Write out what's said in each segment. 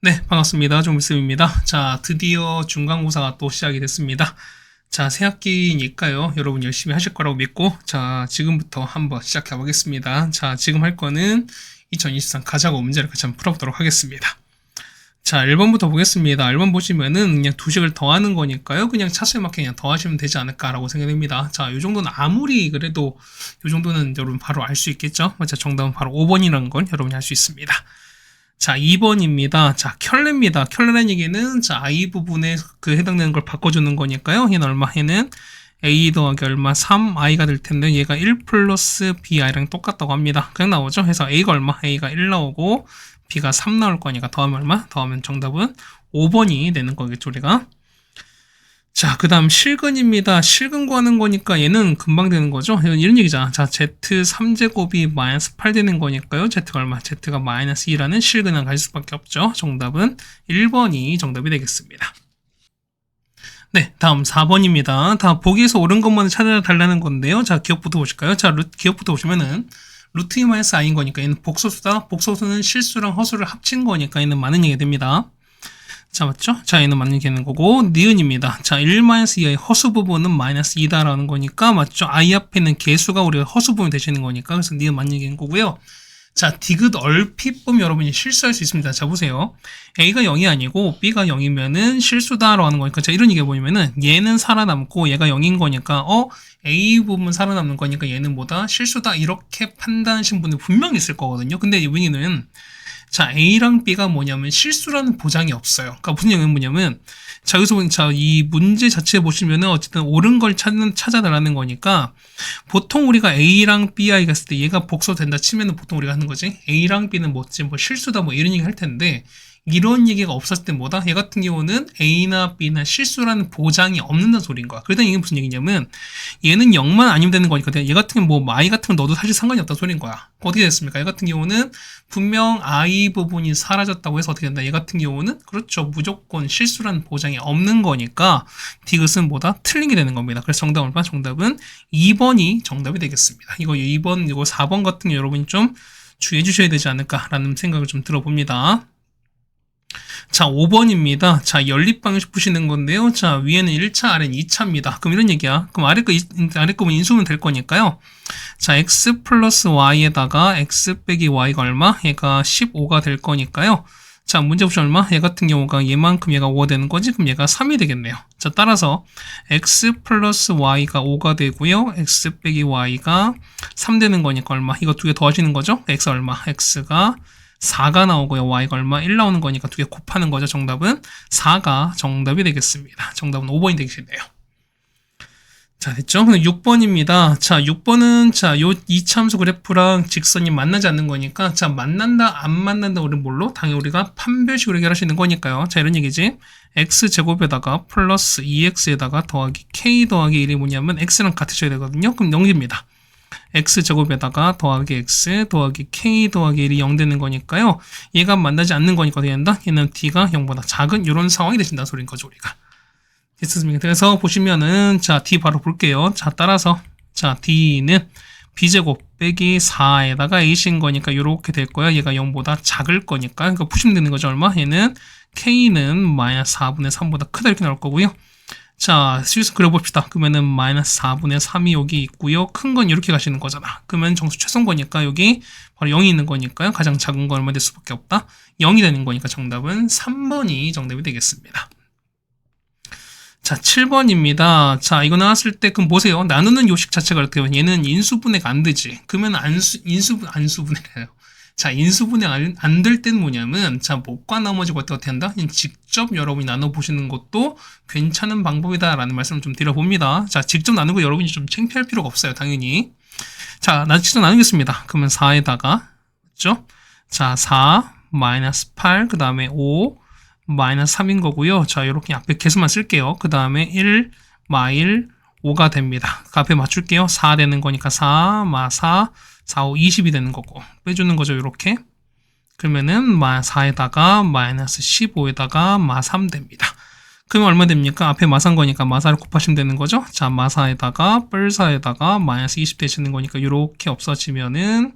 네, 반갑습니다. 종밀쌤입니다. 자, 드디어 중간고사가 또 시작이 됐습니다. 자, 새 학기니까요. 여러분 열심히 하실 거라고 믿고, 자, 지금부터 한번 시작해 보겠습니다. 자, 지금 할 거는 2023 가자고 문제를 같이 한번 풀어보도록 하겠습니다. 자, 1번부터 보겠습니다. 1번 보시면은 그냥 두 식을 더하는 거니까요. 그냥 차수에 맞게 그냥 더하시면 되지 않을까라고 생각됩니다. 자, 이 정도는 아무리 그래도 이 정도는 여러분 바로 알 수 있겠죠? 자, 정답은 바로 5번이라는 건 여러분이 알 수 있습니다. 자, 2번입니다. 자, 켤레입니다. 켤레라는 얘기는 자, i 부분에 그 해당되는 걸 바꿔주는 거니까요. 얘는 얼마? 얘는 a 더하기 얼마? 3i가 될 텐데 얘가 1 플러스 bi랑 똑같다고 합니다. 그냥 나오죠? 그래서 a가 얼마? a가 1 나오고 b가 3 나올 거니까 더하면 얼마? 더하면 정답은 5번이 되는 거겠죠, 우리가. 자, 그 다음 실근입니다. 실근 구하는 거니까 얘는 금방 되는 거죠. 이런 얘기잖아. 자, z3제곱이 마이너스 8 되는 거니까요. z가 얼마? z가 마이너스 2라는 실근을 가질 수밖에 없죠. 정답은 1번이 정답이 되겠습니다. 네, 다음 4번입니다. 다 보기에서 옳은 것만 찾아달라는 건데요. 자, 기억부터 보실까요? 자, 기억부터 보시면은 루트 2 마이너스 i인 거니까 얘는 복소수다. 복소수는 실수랑 허수를 합친 거니까 얘는 많은 얘기가 됩니다. 자, 맞죠? 자, 얘는 맞는 게 되는 거고, 니은입니다. 자, 1-2i 허수 부분은 마이너스 2다라는 거니까, 맞죠? i 앞에 있는 개수가 우리가 허수 부분이 되시는 거니까, 그래서 니은 맞는 게 되는 거고요. 자, 디귿 얼핏 보면 여러분이 실수할 수 있습니다. 자, 보세요. a가 0이 아니고, b가 0이면은 실수다라고 하는 거니까, 자, 이런 얘기가 뭐냐면은, 얘는 살아남고, 얘가 0인 거니까, a 부분 살아남는 거니까, 얘는 뭐다? 실수다. 이렇게 판단하신 분들 분명히 있을 거거든요. 근데 이분이는, 자, A랑 B가 뭐냐면 실수라는 보장이 없어요. 그러니까 무슨 얘기는 뭐냐면, 자, 여기서 보면, 자, 이 문제 자체에 보시면은 어쨌든 옳은 걸 찾아달라는 거니까, 보통 우리가 A랑 BI가 있을 때 얘가 복소된다 치면은 보통 우리가 하는 거지. A랑 B는 뭐지? 뭐 실수다 뭐 이런 얘기 할 텐데, 이런 얘기가 없었을 때 뭐다? 얘 같은 경우는 A나 B나 실수라는 보장이 없는다는 소리인 거야. 그러다 이게 무슨 얘기냐면, 얘는 0만 아니면 되는 거니까, 얘 같은 경우 뭐, I 같은 건 넣어도 사실 상관이 없다는 소리인 거야. 어떻게 됐습니까? 얘 같은 경우는 분명 I 부분이 사라졌다고 해서 어떻게 된다? 얘 같은 경우는, 그렇죠. 무조건 실수라는 보장이 없는 거니까, 디귿은 뭐다? 틀린 게 되는 겁니다. 그래서 정답은 얼마? 정답은 2번이 정답이 되겠습니다. 이거 2번, 이거 4번 같은 경우 여러분이 좀 주의해 주셔야 되지 않을까라는 생각을 좀 들어봅니다. 자, 5번입니다. 자, 연립방식 푸시는 건데요. 자, 위에는 1차, 아래는 2차입니다. 그럼 이런 얘기야. 그럼 아래 거 보면 인수면 될 거니까요. 자, x 플러스 y에다가 x 빼기 y가 얼마? 얘가 15가 될 거니까요. 자, 문제 보시면 얼마? 얘 같은 경우가 얘만큼 얘가 5가 되는 거지? 그럼 얘가 3이 되겠네요. 자, 따라서 x 플러스 y가 5가 되고요. x 빼기 y가 3 되는 거니까 얼마? 이거 두 개 더하시는 거죠? x 얼마? x가 4가 나오고요. y가 얼마? 1 나오는 거니까 두 개 곱하는 거죠. 정답은 4가 정답이 되겠습니다. 정답은 5번이 되겠네요. 자, 됐죠? 6번입니다. 자, 6번은 자, 요 이차함수 그래프랑 직선이 만나지 않는 거니까 자, 만난다, 안 만난다 우리 뭘로? 당연히 우리가 판별식으로 해결할 수 있는 거니까요. 자, 이런 얘기지. x제곱에다가 플러스 2x에다가 더하기 k 더하기 1이 뭐냐면 x랑 같으셔야 되거든요. 그럼 0입니다. x제곱에다가 더하기 x 더하기 k 더하기 1이 0 되는 거니까요. 얘가 만나지 않는 거니까 어떻게 된다? 얘는 d가 0보다 작은 이런 상황이 되신다는 소리인 거죠, 우리가. 됐습니까? 그래서 보시면은 자, d 바로 볼게요. 자, 따라서 자, d는 b제곱 빼기 4에다가 a인 거니까 이렇게 될 거야. 얘가 0보다 작을 거니까. 그러니까 푸시면 되는 거죠. 얼마? 얘는 k는 마이너스 4분의 3보다 크다 이렇게 나올 거고요. 자, 실수 그려봅시다. 그러면은 마이너스 4분의 3이 여기 있고요. 큰 건 이렇게 가시는 거잖아. 그러면 정수 최소거니까 여기 바로 0이 있는 거니까요. 가장 작은 건 얼마 될 수밖에 없다? 0이 되는 거니까 정답은 3번이 정답이 되겠습니다. 자, 7번입니다. 자, 이거 나왔을 때 그럼 보세요. 나누는 요식 자체가 이렇게 얘는 인수분해가 안 되지. 그러면 안수분해래요. 자, 인수분해 안 될 때는 뭐냐면, 자, 못과 나머지가 어떻게 한다? 직접 여러분이 나눠보시는 것도 괜찮은 방법이다라는 말씀을 좀 드려봅니다. 자, 직접 나누고 여러분이 좀 창피할 필요가 없어요, 당연히. 자, 나 직접 나누겠습니다. 그러면 4에다가, 그죠? 자, 4, 마이너스 8, 그 다음에 5, 마이너스 3인 거고요. 자, 이렇게 앞에 개수만 쓸게요. 그 다음에 1, 마일, 5가 됩니다. 그 앞에 맞출게요. 4 되는 거니까 4, 마 4, 4, 5, 20이 되는 거고 빼주는 거죠. 이렇게 그러면은 마 4에다가 마이너스 15에다가 마 3 됩니다. 그러면 얼마 됩니까? 앞에 마사인 거니까 마사를 곱하시면 되는 거죠. 자, 마사에다가 뿔사에다가 마이너스 20 되시는 거니까 이렇게 없어지면은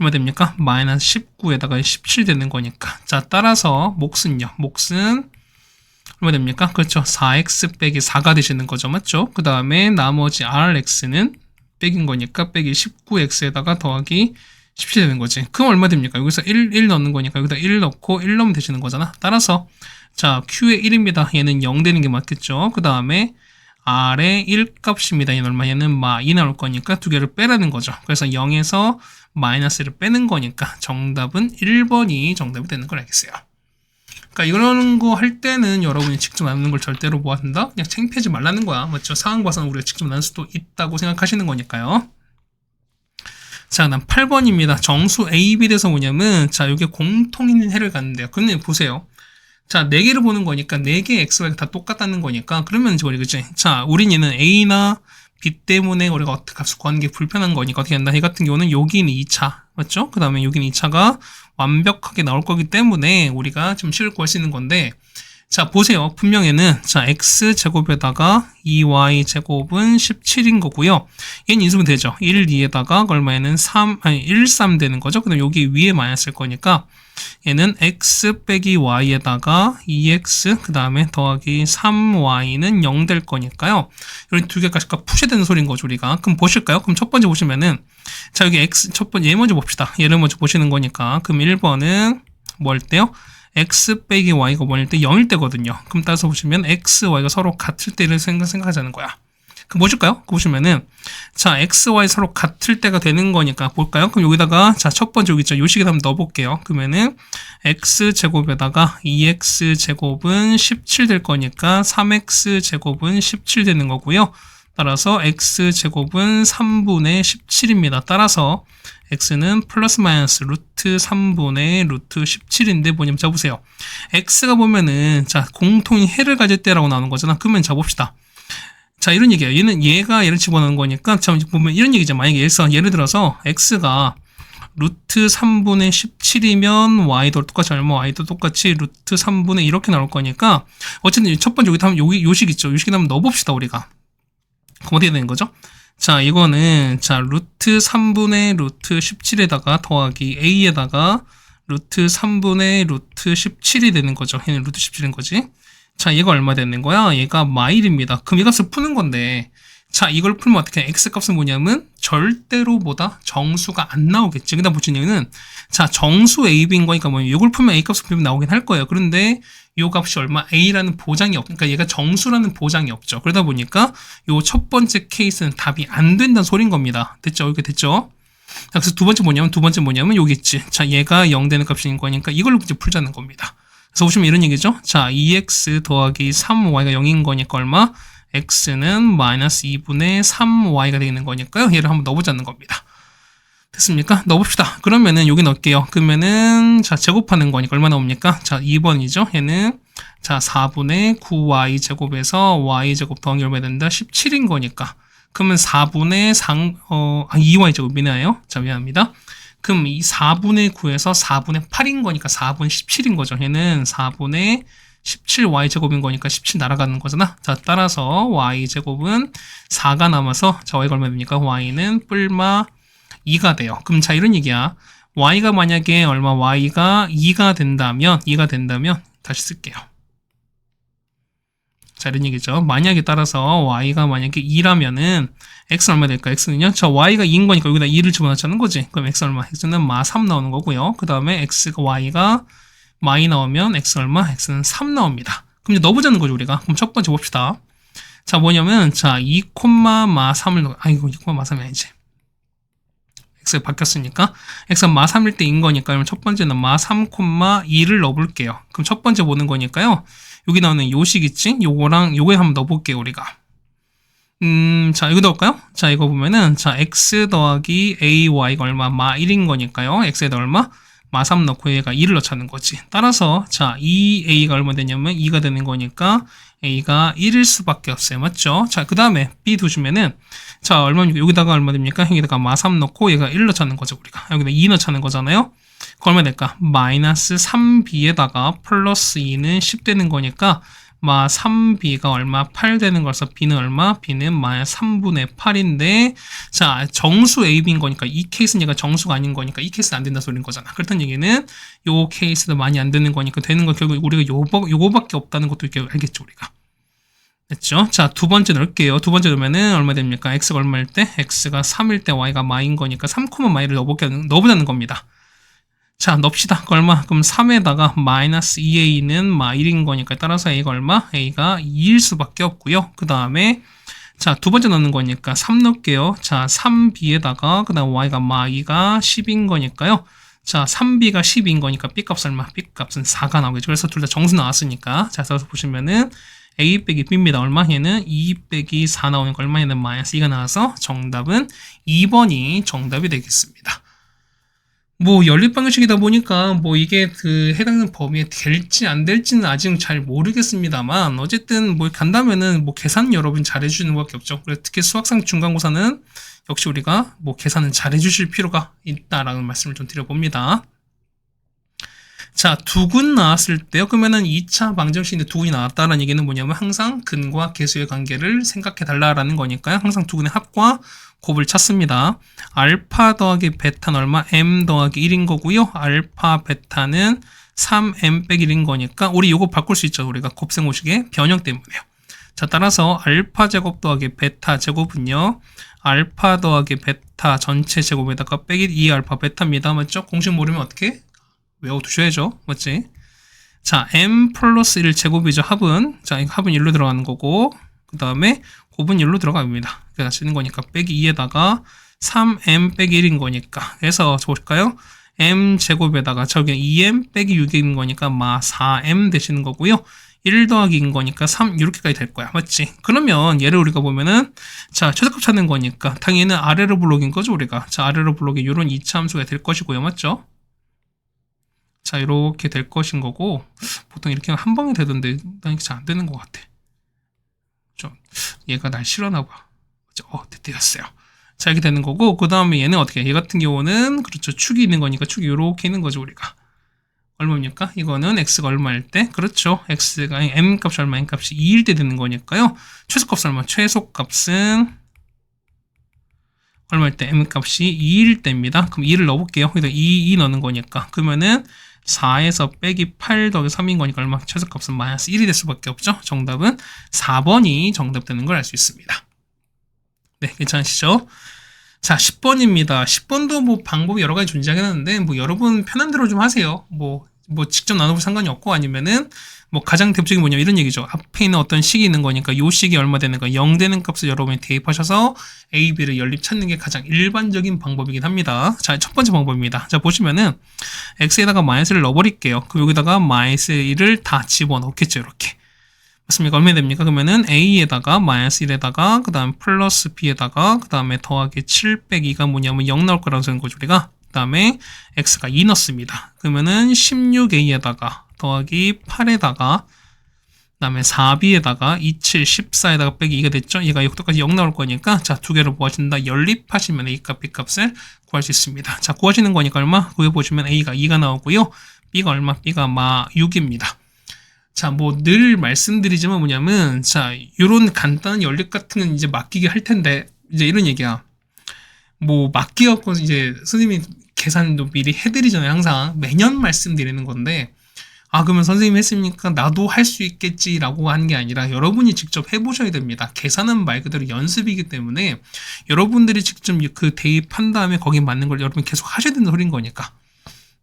얼마 됩니까? 마이너스 19에다가 17 되는 거니까. 자, 따라서 몫은요. 몫은 얼마 됩니까? 그렇죠. 4x 빼기 4가 되시는 거죠. 맞죠? 그 다음에 나머지 rx는 빼긴 거니까 빼기 19x에다가 더하기 17 되는 거지. 그럼 얼마 됩니까? 여기서 1 넣는 거니까 여기다 1 넣고 1 넣으면 되시는 거잖아. 따라서 자, q의 1입니다. 얘는 0 되는 게 맞겠죠. 그 다음에 r의 1 값입니다. 얘는 얼마? 얘는 마 2 나올 거니까 두 개를 빼라는 거죠. 그래서 0에서 마이너스를 빼는 거니까 정답은 1번이 정답이 되는 걸 알겠어요. 그러니까 이런 거 할 때는 여러분이 직접 나누는 걸 절대로 뭐 한다? 그냥 창피하지 말라는 거야. 맞죠? 상황 봐서는 우리가 직접 나눌 수도 있다고 생각하시는 거니까요. 자, 그다음 8번입니다. 정수 A, B 돼서 뭐냐면 자, 이게 공통인 해를 갖는데요. 그런데 보세요. 자, 4개를 보는 거니까 4개의 x가 다 똑같다는 거니까 그러면 이제 그지? 자, 우린 얘는 A나 B 때문에 우리가 어떻게 값을 구하는 게 불편한 거니까 어떻게 한다? 이 같은 경우는 여기 있는 2차, 맞죠? 그 다음에 여기 있는 2차가 완벽하게 나올 거기 때문에 우리가 좀 식을 구할 수 있는 건데, 자, 보세요. 분명에는 자, x제곱에다가 2y제곱은 17인 거고요. 얘는 인수분 되죠. 1, 2에다가 얼마에는 1, 3 되는 거죠. 그 다음에 여기 위에 마이너스일 거니까 얘는 x 빼기 y에다가 2x 그 다음에 더하기 3y는 0 될 거니까요. 이런 두 개까지 푸셔야 되는 소리인 거죠, 우리가. 그럼 보실까요? 그럼 첫 번째 보시면은 자, 여기 x 첫 번째 얘 먼저 봅시다. 얘를 먼저 보시는 거니까 그럼 1번은 뭘 때요? x 빼기 y가 뭐일 때 0일 때거든요. 그럼 따라서 보시면 x, y가 서로 같을 때를 생각하자는 거야. 그럼 보실까요? 보시면은 자, x, y 서로 같을 때가 되는 거니까 볼까요? 그럼 여기다가 자, 첫 번째 여기 있죠. 요 식에다 한번 넣어볼게요. 그러면은 x 제곱에다가 2x 제곱은 17 될 거니까 3x 제곱은 17 되는 거고요. 따라서 x 제곱은 3분의 17입니다. 따라서 x는 플러스 마이너스 루트 3분의 루트 17인데 뭐냐면 자 보세요. x가 보면은 자, 공통인 해를 가질 때라고 나오는 거잖아. 그러면 자 봅시다. 자, 이런 얘기예요. 얘가 얘를 집어넣는 거니까 자, 보면 이런 얘기죠. 만약에 예를 들어서 x가 루트 3분의 17이면 y도 똑같이 얼마, y도 똑같이 루트 3분의 이렇게 나올 거니까 어쨌든 첫 번째 여기 요식 있죠. 요식에 한번 넣어봅시다, 우리가. 그럼 어떻게 되는 거죠? 자, 이거는 자, 루트 3분의 루트 17에다가 더하기 a에다가 루트 3분의 루트 17이 되는 거죠. 얘는 루트 17인 거지. 자, 얘가 얼마 되는 거야? 얘가 마일입니다. 그럼 이 값을 푸는 건데 자, 이걸 풀면 어떻게 해? x 값은 뭐냐면 절대로 뭐다? 정수가 안 나오겠지. 그다음 붙인 얘기는 자, 정수 a, b인 거니까 뭐 이걸 풀면 a 값을 풀면 나오긴 할 거예요. 그런데 요 값이 얼마 a라는 보장이 그러니까 얘가 정수라는 보장이 없죠. 그러다 보니까 요 첫 번째 케이스는 답이 안 된다는 소린 겁니다. 됐죠? 이렇게 됐죠? 자, 그래서 두 번째 뭐냐면 여기 있지. 자, 얘가 0 되는 값인 거니까 이걸로 이제 풀자는 겁니다. 그래서 보시면 이런 얘기죠. 자, 2x 더하기 3y가 0인 거니까 얼마? x는 마이너스 2분의 3y가 되는 거니까요. 얘를 한번 넣어보자는 겁니다. 됐습니까? 넣어봅시다. 그러면은 여기 넣을게요. 그러면은 자, 제곱하는 거니까 얼마 나옵니까? 자, 2번이죠. 얘는 자, 4분의 9y 제곱에서 y 제곱 더하기 얼마 된다? 17인 거니까. 그러면 4분의 2y 제곱이나요? 자, 미안합니다. 그럼 이 4분의 9에서 4분의 8인 거니까 4분의 17인 거죠. 얘는 4분의 17y 제곱인 거니까 17 날아가는 거잖아. 자, 따라서 y 제곱은 4가 남아서 자, y가 얼마 됩니까? y는 뿔마 2가 돼요. 그럼 자, 이런 얘기야. y가 만약에 얼마 y가 2가 된다면 다시 쓸게요. 자, 이런 얘기죠. 만약에 따라서 y가 만약에 2라면은 x는 얼마 될까? x는요. 자, y가 2인 거니까 여기다 2를 집어넣자는 거지. 그럼 x 얼마? x는 마 3 나오는 거고요. 그 다음에 y가 마이 나오면 x 얼마? x는 3 나옵니다. 그럼 이제 넣어보자는 거죠, 우리가. 그럼 첫 번째 봅시다. 자, 뭐냐면 자, 2, 마 3을 아이고, 2, 마 3이 아니지. x가 바뀌었으니까 x가 마 3일 때인 거니까 그럼 첫 번째는 마 3, 2를 넣어볼게요. 그럼 첫 번째 보는 거니까요. 여기 나오는 요식 있지? 요거랑 요거에 한번 넣어볼게요, 우리가. 자, 이거 넣을까요? 자, 이거 보면은 자, x 더하기 ay가 얼마? 마 1인 거니까요. x에다 얼마? 마 3 넣고 얘가 2를 넣자는 거지. 따라서 자, 2a가 얼마 되냐면 2가 되는 거니까 a가 1일 수밖에 없어요. 맞죠? 자, 그 다음에 b 두시면은 자, 얼마입니까? 여기다가 얼마 됩니까? 여기다가 마 3 넣고 얘가 1 넣자는 거죠, 우리가. 여기다 2 넣자는 거잖아요. 그 얼마 될까? 마이너스 3b에다가 플러스 2는 10 되는 거니까 마 3b가 얼마? 8 되는 거라서 b는 얼마? b는 마이너스 3분의 8인데 자 정수 AB인 거니까 이 케이스는 얘가 정수가 아닌 거니까 이 케이스는 안 된다 소리인 거잖아. 그렇다는 얘기는 요 케이스도 많이 안 되는 거니까 되는 거 결국 우리가 요거밖에 없다는 것도 이렇게 알겠죠 우리가. 됐죠? 자, 두 번째 넣을게요. 두 번째 넣으면은 얼마 됩니까? x가 얼마일 때? x가 3일 때 y가 마인 거니까 3, 마이를 넣어보자는 겁니다. 자, 넣읍시다. 얼마? 그럼 3에다가 마이너스 2a는 마 1인 거니까 따라서 a가 얼마? a가 2일 수밖에 없고요. 그 다음에 자, 두 번째 넣는 거니까 3 넣을게요. 자, 3b에다가 그 다음 y가 마 2가 10인 거니까요. 자, 3b가 10인 거니까 b값 얼마? b값은 4가 나오겠죠. 그래서 둘 다 정수 나왔으니까. 자, 그래서 보시면은 a 빼기 b입니다. 얼마? 얘는 2 빼기 4 나오는 거 얼마? 얘는 마이너스 2가 나와서 정답은 2번이 정답이 되겠습니다. 뭐 연립방정식이다 보니까 뭐 이게 그 해당 범위에 될지 안 될지는 아직은 잘 모르겠습니다만 어쨌든 뭐 간다면은 뭐 계산 여러분 잘 해주시는 것밖에 없죠. 그래서 특히 수학상 중간고사는 역시 우리가 뭐 계산은 잘 해주실 필요가 있다라는 말씀을 좀 드려봅니다. 자, 두근 나왔을 때요. 그러면은 2차 방정식인데 두근이 나왔다라는 얘기는 뭐냐면 항상 근과 계수의 관계를 생각해 달라라는 거니까요. 항상 두근의 합과 곱을 찾습니다. 알파 더하기 베타는 얼마? m 더하기 1인 거고요. 알파 베타는 3m 빼기 1인 거니까 우리 요거 바꿀 수 있죠. 우리가 곱셈공식의 변형 때문에요. 자, 따라서 알파 제곱 더하기 베타 제곱은요. 알파 더하기 베타 전체 제곱에다가 빼기 2알파 베타입니다. 맞죠? 공식 모르면 어떻게? 외워두셔야죠. 맞지? 자, m 플러스 1 제곱이죠. 합은. 자, 이거 합은 1로 들어가는 거고 그 다음에 곱은 1로 들어갑니다. 그래서 쓰는 거니까 빼기 2에다가 3m 빼기 1인 거니까 그래서 볼까요? m 제곱에다가 저기 2m 빼기 6인 거니까 마 4m 되시는 거고요. 1 더하기 2인 거니까 3 이렇게까지 될 거야. 맞지? 그러면 얘를 우리가 보면은 자, 최저값 찾는 거니까 당연히 아래로 블록인 거죠, 우리가. 자, 아래로 블록이 이런 2차 함수가 될 것이고요. 맞죠? 자, 이렇게 될 것인 거고 보통 이렇게 한 방에 되던데 난 잘 안 되는 것 같아. 좀 얘가 날 싫어하나 봐. 되었어요. 자, 이렇게 되는 거고 그 다음에 얘는 어떻게 해? 얘 같은 경우는 그렇죠. 축이 있는 거니까 축이 이렇게 있는 거죠, 우리가. 얼마입니까? 이거는 x가 얼마일 때? 그렇죠. x가 m 값이 얼마, n 값이 2일 때 되는 거니까요. 최소값은 얼마? 최소값은 얼마일 때? m 값이 2일 때입니다. 그럼 2를 넣어볼게요. 여기다 2 넣는 거니까. 그러면은 4에서 빼기 8 더하기 3인 거니까 얼마? 최소값은 마이너스 1이 될 수밖에 없죠. 정답은 4번이 정답 되는 걸 알 수 있습니다. 네, 괜찮으시죠? 자, 10번입니다. 10번도 뭐 방법이 여러 가지 존재하긴 하는데 뭐 여러분 편한 대로 좀 하세요. 뭐 직접 나눠볼 상관이 없고 아니면은 뭐 가장 대표적인 뭐냐면 이런 얘기죠. 앞에 있는 어떤 식이 있는 거니까 요 식이 얼마 되는 거 0 되는 값을 여러분이 대입하셔서 A, B를 연립 찾는 게 가장 일반적인 방법이긴 합니다. 자, 첫 번째 방법입니다. 자, 보시면은 X에다가 마이너스를 넣어버릴게요. 그럼 여기다가 마이너스 1을 다 집어넣겠죠. 이렇게. 맞습니까? 얼마 됩니까? 그러면은 A에다가 마이너스 1에다가 그 다음 플러스 B에다가 그 다음에 더하기 7 빼기 2가 뭐냐면 0 나올 거라고 쓰는 거죠. 우리가. 그 다음에 X가 2 넣습니다. 그러면은 16A에다가 더하기 8에다가 그 다음에 4b에다가 27, 14에다가 빼기 2가 됐죠? 얘가 똑같이 0 나올 거니까 자, 두 개를 구하신다. 연립하시면 A값, B값을 구할 수 있습니다. 자, 구하시는 거니까 얼마? 구해보시면 A가 2가 나오고요. B가 얼마? B가 마 6입니다. 자, 뭐 늘 말씀드리지만 뭐냐면 자, 요런 간단한 연립 같은 건 이제 맡기게 할 텐데 이제 이런 얘기야. 뭐 맡기갖고 이제 선생님이 계산도 미리 해드리잖아요. 항상 매년 말씀드리는 건데 그러면 선생님이 했으니까 나도 할 수 있겠지라고 하는 게 아니라 여러분이 직접 해보셔야 됩니다. 계산은 말 그대로 연습이기 때문에 여러분들이 직접 그 대입한 다음에 거기에 맞는 걸 여러분이 계속 하셔야 되는 소리인 거니까.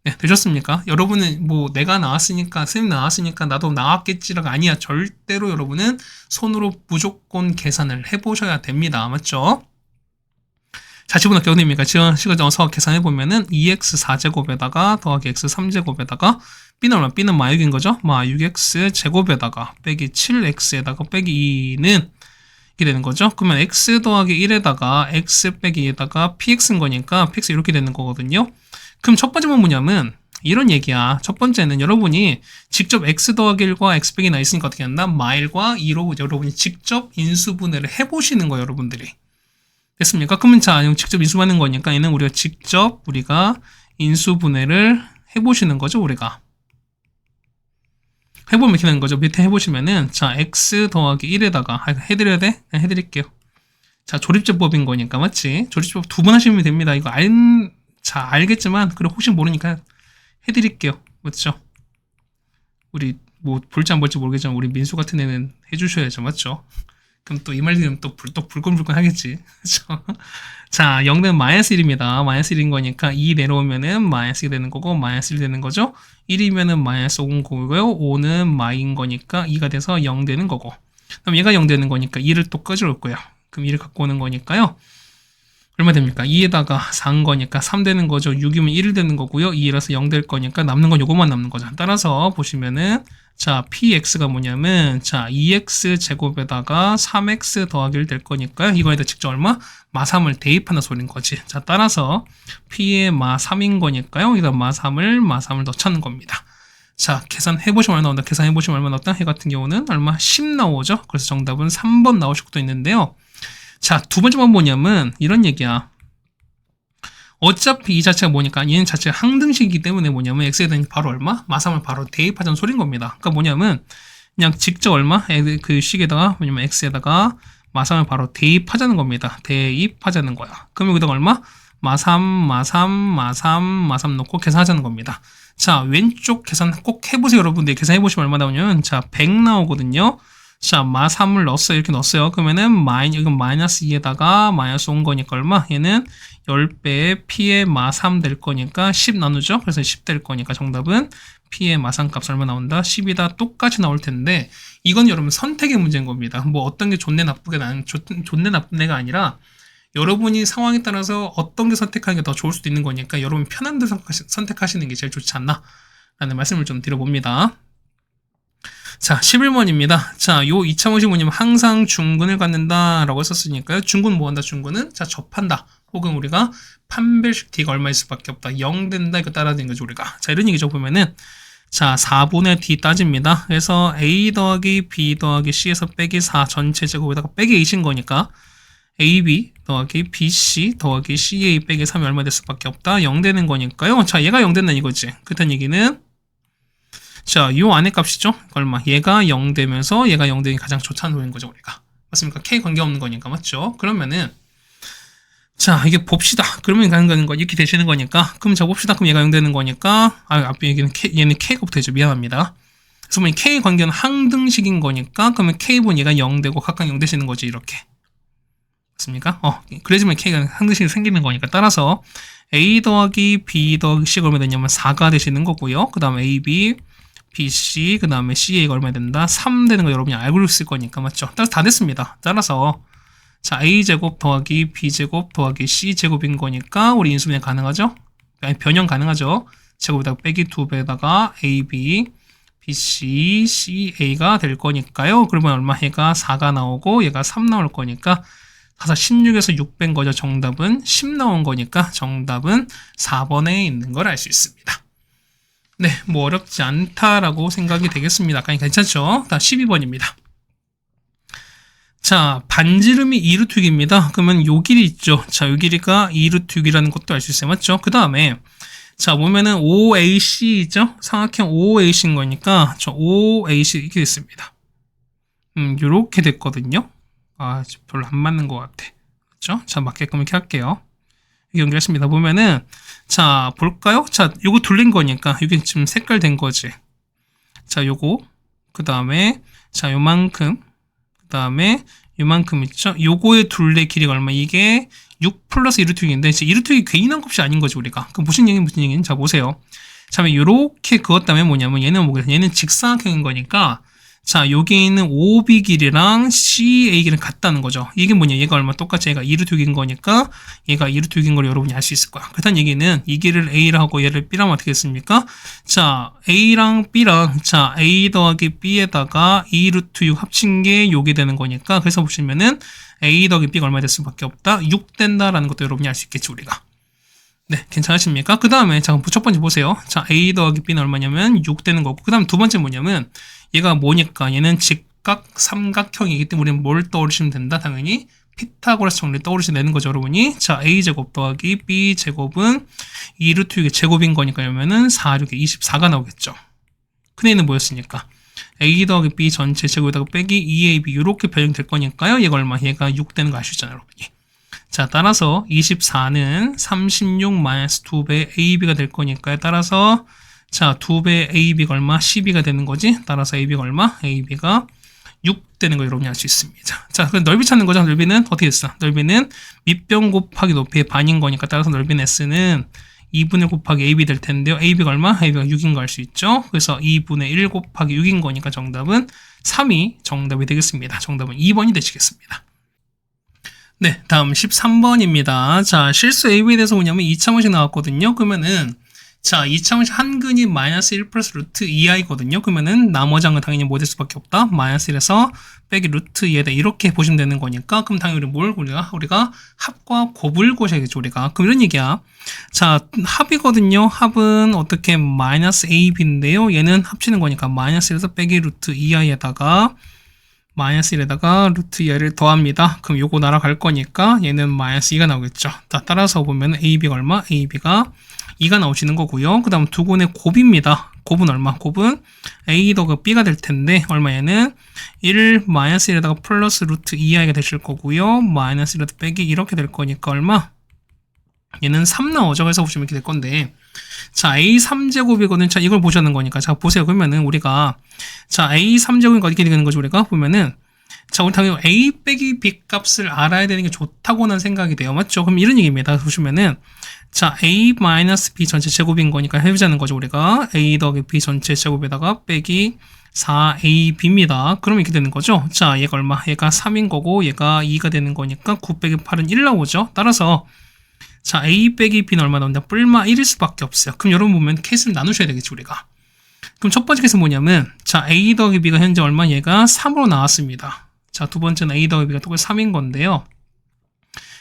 네, 되셨습니까? 여러분은 뭐 내가 나왔으니까 선생님 나왔으니까 나도 나왔겠지라가 아니야. 절대로 여러분은 손으로 무조건 계산을 해보셔야 됩니다. 맞죠? 자, 지분은 어떻게 됩니까? 지금 시간정서 계산해보면은 2x 4제곱에다가 더하기 x 3제곱에다가 b는 얼마? b는 마 6인 거죠? 마 6x 제곱에다가 빼기 7x에다가 빼기 2는 이렇게 되는 거죠? 그러면 x 더하기 1에다가 x 빼기 2에다가 px인 거니까 px 이렇게 되는 거거든요. 그럼 첫 번째 뭐냐면 이런 얘기야. 첫 번째는 여러분이 직접 x 더하기 1과 x 빼기 나 있으니까 어떻게 한다? 마일과 2로 여러분이 직접 인수분해를 해보시는 거예요. 여러분들이. 됐습니까? 그러면 자, 직접 인수하는 거니까 얘는 우리가 직접 우리가 인수분해를 해보시는 거죠. 우리가. 해보면 이렇게 되는 거죠. 밑에 해보시면은, 자, x 더하기 1에다가, 해드려야 돼? 그냥 해드릴게요. 자, 조립제법인 거니까, 맞지? 조립제법 두 번 하시면 됩니다. 이거 알겠지만, 그리고 혹시 모르니까 해드릴게요. 맞죠? 우리, 뭐, 볼지 안 볼지 모르겠지만, 우리 민수 같은 애는 해주셔야죠. 맞죠? 그럼 또 이 말 들으면 또 불끈불끈 하겠지. 그쵸? 자, 0는 마이너스 1입니다. 마이너스 1인 거니까 2 내려오면은 마이너스 2 되는 거고, 마이너스 1 되는 거죠? 1이면은 마이너스 5인 거고요. 5는 마인 거니까 2가 돼서 0 되는 거고. 그럼 얘가 0 되는 거니까 2를 또 가져올 거예요. 그럼 2를 갖고 오는 거니까요. 얼마 됩니까? 2에다가 4인 거니까 3 되는 거죠. 6이면 1 되는 거고요. 2라서 0 될 거니까 남는 건 요것만 남는 거죠. 따라서 보시면은 자, px가 뭐냐면 자, 2x 제곱에다가 3x 더하기 1 될 거니까요. 이거에다 직접 얼마? 마 3을 대입하는 소리인 거지. 자, 따라서 p의 마 3인 거니까요. 여기다 마 3을 넣자는 겁니다. 자, 계산해보시면 얼마 나온다. 계산해보시면 얼마 나왔다. 해 같은 경우는 얼마? 10 나오죠. 그래서 정답은 3번 나오실 것도 있는데요. 자, 두 번째 번 뭐냐면 이런 얘기야. 어차피 이 자체가 뭐니까 얘는 자체가 항등식이기 때문에 뭐냐면 x에 대한 바로 얼마? 마3을 바로 대입하자는 소린 겁니다. 그러니까 뭐냐면 그냥 직접 얼마? 그 식에다가 뭐냐면 x에다가 마3을 바로 대입하자는 겁니다. 대입하자는 거야. 그럼 여기다가 얼마? 마3 넣고 계산하자는 겁니다. 자, 왼쪽 계산 꼭 해보세요, 여러분들. 계산해보시면 얼마 나오냐면 자, 100 나오거든요. 자, 마 3을 넣었어요. 이렇게 넣었어요. 그러면은 이건 마이너스 2에다가 마이너스 온 거니까 얼마? 얘는 10배의 p의 마 3 될 거니까 10 나누죠? 그래서 10 될 거니까 정답은 p의 마 3 값 얼마 나온다? 10이다 똑같이 나올 텐데 이건 여러분 선택의 문제인 겁니다. 뭐 어떤 게 좋네 나쁘게 좋네 나쁘네가 아니라 여러분이 상황에 따라서 어떤 게 선택하는 게 더 좋을 수도 있는 거니까 여러분 편한 데 선택하시는 게 제일 좋지 않나? 라는 말씀을 좀 드려봅니다. 자, 11번입니다. 자, 요 2055님 항상 중근을 갖는다 라고 했었으니까요. 중근 뭐 한다? 중근은 자, 접한다. 혹은 우리가 판별식 d가 얼마일 수밖에 없다. 0 된다. 이거 따라야 되는 거죠, 우리가. 자, 이런 얘기죠. 보면은 자, 4분의 d 따집니다. 그래서 a 더하기 b 더하기 c에서 빼기 4 전체 제곱에다가 빼기 8인 거니까 ab 더하기 bc 더하기 ca 빼기 3이 얼마 될 수밖에 없다. 0 되는 거니까요. 자, 얘가 0 된다는 이거지. 그렇다는 얘기는 자, 요 안의 값이죠? 얼마? 얘가 0 되면서 얘가 0 되는 게 가장 좋다는 소리인 거죠, 우리가. 맞습니까? k 관계없는 거니까, 맞죠? 그러면은 자, 이게 봅시다. 그러면 가는 거 이렇게 되시는 거니까. 그럼 자 봅시다. 그럼 얘가 0 되는 거니까 앞에 얘는 k가 붙어야죠. 미안합니다. 그래서 뭐 k 관계는 항등식인 거니까 그러면 k분 얘가 0 되고 각각 0 되시는 거지, 이렇게. 맞습니까? 그래야지만 k가 항등식이 생기는 거니까. 따라서 a 더하기 b 더하기 c가 얼마 되냐면 4가 되시는 거고요. 그 다음에 ab BC, 그 다음에 CA가 얼마 된다? 3 되는 거 여러분이 알고 있을 거니까, 맞죠? 따라서 다 됐습니다. 따라서, 자, A제곱 더하기 B제곱 더하기 C제곱인 거니까, 우리 인수분해 가능하죠? 아니, 변형 가능하죠? 제곱에다가 빼기 2배에다가 AB, BC, CA가 될 거니까요. 그러면 얼마? 얘가 4가 나오고, 얘가 3 나올 거니까, 4, 16에서 6 뺀 거죠. 정답은 10 나온 거니까, 정답은 4번에 있는 걸 알 수 있습니다. 네, 뭐 어렵지 않다라고 생각이 되겠습니다. 괜찮죠? 다음 12번입니다. 자, 반지름이 2루트입니다. 그러면 요 길이 있죠. 자, 요 길이가 2루트이라는 것도 알 수 있어요. 맞죠? 그 다음에 자, 보면은 OAC죠? 삼각형 OAC인 거니까 저 OAC 이렇게 됐습니다. 요렇게 됐거든요. 아, 별로 안 맞는 것 같아. 그렇죠? 자, 맞게끔 이렇게 할게요. 연결했습니다. 보면은 자, 볼까요? 자, 요거 둘린 거니까 이게 지금 색깔 된 거지. 자, 요거 그 다음에 자, 요만큼 그 다음에 요만큼 있죠? 요거의 둘레 길이가 얼마? 이게 6 플러스 2루트인데 2루트이 괜히 한 값이 아닌 거지, 우리가. 그럼 무슨 얘기는 자, 보세요. 자, 요렇게 그었다면 뭐냐면 얘는 뭐겠어요? 얘는 직사각형인 거니까 자, 여기 있는 OB 길이랑 CA 길이는 같다는 거죠. 이게 뭐냐? 얘가 얼마 똑같이 얘가 2루트인 거니까 얘가 2루트인 걸 여러분이 알 수 있을 거야. 그렇다는 얘기는 이 길을 A라고 얘를 B라면 어떻게 됐습니까? 자, A랑 B랑 자, A 더하기 B에다가 2루트 6 합친 게 요게 되는 거니까 그래서 보시면은 A 더하기 B가 얼마 될 수밖에 없다? 6 된다라는 것도 여러분이 알 수 있겠지, 우리가. 네, 괜찮으십니까? 그 다음에 자, 첫 번째 보세요. 자, A 더하기 B는 얼마냐면 6 되는 거고 그 다음 두 번째 뭐냐면 얘가 뭐니까 얘는 직각 삼각형이기 때문에 우리는 뭘 떠오르시면 된다? 당연히 피타고라스 정리 떠오르시면 되는 거죠, 여러분이. 자, A제곱 더하기 B제곱은 2루트 6의 제곱인 거니까 그러면은 4, 6에 24가 나오겠죠. 근데 얘는 뭐였으니까? a 더하기 b 전체 제곱에다가 빼기 2ab 이렇게 변형될 거니까요. 얘가 얼마? 얘가 6 되는 거 알 수 있잖아요, 여러분이. 자, 따라서 24는 36 마이너스 2배 ab가 될 거니까요. 따라서 자, 2배 ab가 얼마? 12가 되는 거지. 따라서 ab가 얼마? ab가 6 되는 거 여러분이 알 수 있습니다. 자, 그럼 넓이 찾는 거죠. 넓이는 어떻게 됐어? 넓이는 밑변 곱하기 높이의 반인 거니까 따라서 넓이는 s는 2분의 1 곱하기 ab 될 텐데요. ab가 얼마? ab가 6인 거 알 수 있죠. 그래서 2분의 1 곱하기 6인 거니까 정답은 3이 정답이 되겠습니다. 정답은 2번이 되시겠습니다. 네, 다음 13번입니다. 자, 실수 ab에 대해서 뭐냐면 2차원식 나왔거든요. 그러면은 자, 2차원식 한근이 마이너스 1 플러스 루트 2i거든요. 그러면은 나머지 한건 당연히 뭐 될 수밖에 없다? 마이너스 1에서 빼기 루트 2에다 이렇게 보시면 되는 거니까 그럼 당연히 우리가 합과 곱을 구하셔야겠죠, 우리가. 그럼 이런 얘기야. 자, 합이거든요. 합은 어떻게 마이너스 ab인데요. 얘는 합치는 거니까 마이너스 1에서 빼기 루트 2i에다가 마이너스 1에다가 루트 2i를 더합니다. 그럼 요거 날아갈 거니까 얘는 마이너스 2가 나오겠죠. 따라서 보면 ab가 얼마? ab가 2가 나오시는 거고요. 그 다음 두 군의 곱입니다. 곱은 얼마? 곱은 a 더하기 b가 될 텐데 얼마 얘는 1 마이너스 1에다가 플러스 루트 2i가 되실 거고요. 마이너스 1에다 빼기 이렇게 될 거니까 얼마? 얘는 3 나오죠. 그래서 보시면 이렇게 될 건데 자, a 3제곱이거든요. 자, 이걸 보시는 거니까 자, 보세요. 그러면은 우리가 자, a 3제곱이니까 어떻게 되는 거죠? 우리가 보면은 자, 우리 당연히 a 빼기 b 값을 알아야 되는 게 좋다고는 생각이 돼요. 맞죠? 그럼 이런 얘기입니다. 보시면은 자, a-b 전체 제곱인 거니까 해보자는 거죠, 우리가. a 더하기 b 전체 제곱에다가 빼기 4ab입니다. 그럼 이렇게 되는 거죠. 자, 얘가 얼마? 얘가 3인 거고 얘가 2가 되는 거니까 9 빼기 8은 1 나오죠. 따라서 자, a 빼기 b는 얼마 나온다? 뿔마 1일 수밖에 없어요. 그럼 여러분 보면 케이스를 나누셔야 되겠죠, 우리가. 그럼 첫 번째 케이스는 뭐냐면 자, a 더하기 b가 현재 얼마? 얘가 3으로 나왔습니다. 자, 두 번째는 a 더하기 b가 똑같이 3인 건데요.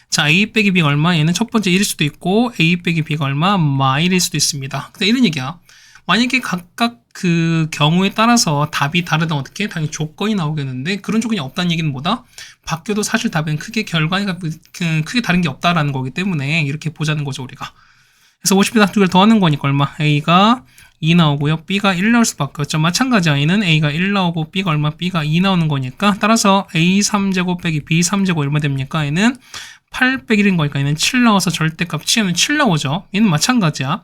자, a 빼기 b가 얼마? 얘는 첫 번째 1일 수도 있고 a 빼기 b가 얼마? -1일 수도 있습니다. 근데 이런 얘기야. 만약에 각각 그 경우에 따라서 답이 다르다 어떻게? 당연히 조건이 나오겠는데 그런 조건이 없다는 얘기는 뭐다? 바뀌어도 사실 답은 크게 결과가 크게 다른 게 없다라는 거기 때문에 이렇게 보자는 거죠, 우리가. 그래서 50개 두 개를 더하는 거니까 얼마? a가 2 나오고요. b가 1 나올 수밖에 없죠. 마찬가지야. a는 a가 1 나오고 b가 얼마? b가 2 나오는 거니까 따라서 a 3제곱 빼기 b 3제곱 얼마 됩니까? 얘는 8 빼기 1인 거니까 얘는 7 나와서 절대값 치우면 7 나오죠. 얘는 마찬가지야.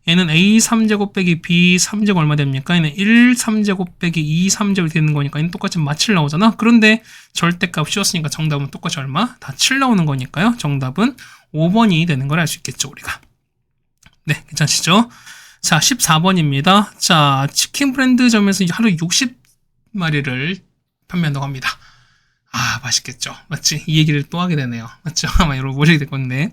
얘는 a 3제곱 빼기 b 3제곱 얼마 됩니까? 얘는 1 3제곱 빼기 2 3제곱이 되는 거니까 얘는 똑같이 마7 나오잖아. 그런데 절대값 씌웠으니까 정답은 똑같이 얼마? 다 7 나오는 거니까요. 정답은 5번이 되는 걸 알 수 있겠죠, 우리가. 네, 괜찮으시죠? 자, 14번입니다. 자, 치킨 브랜드점에서 하루 60마리를 판매한다고 합니다. 아, 맛있겠죠. 맞지? 이 얘기를 또 하게 되네요. 맞죠? 아마 여러분 모르게 될 건데.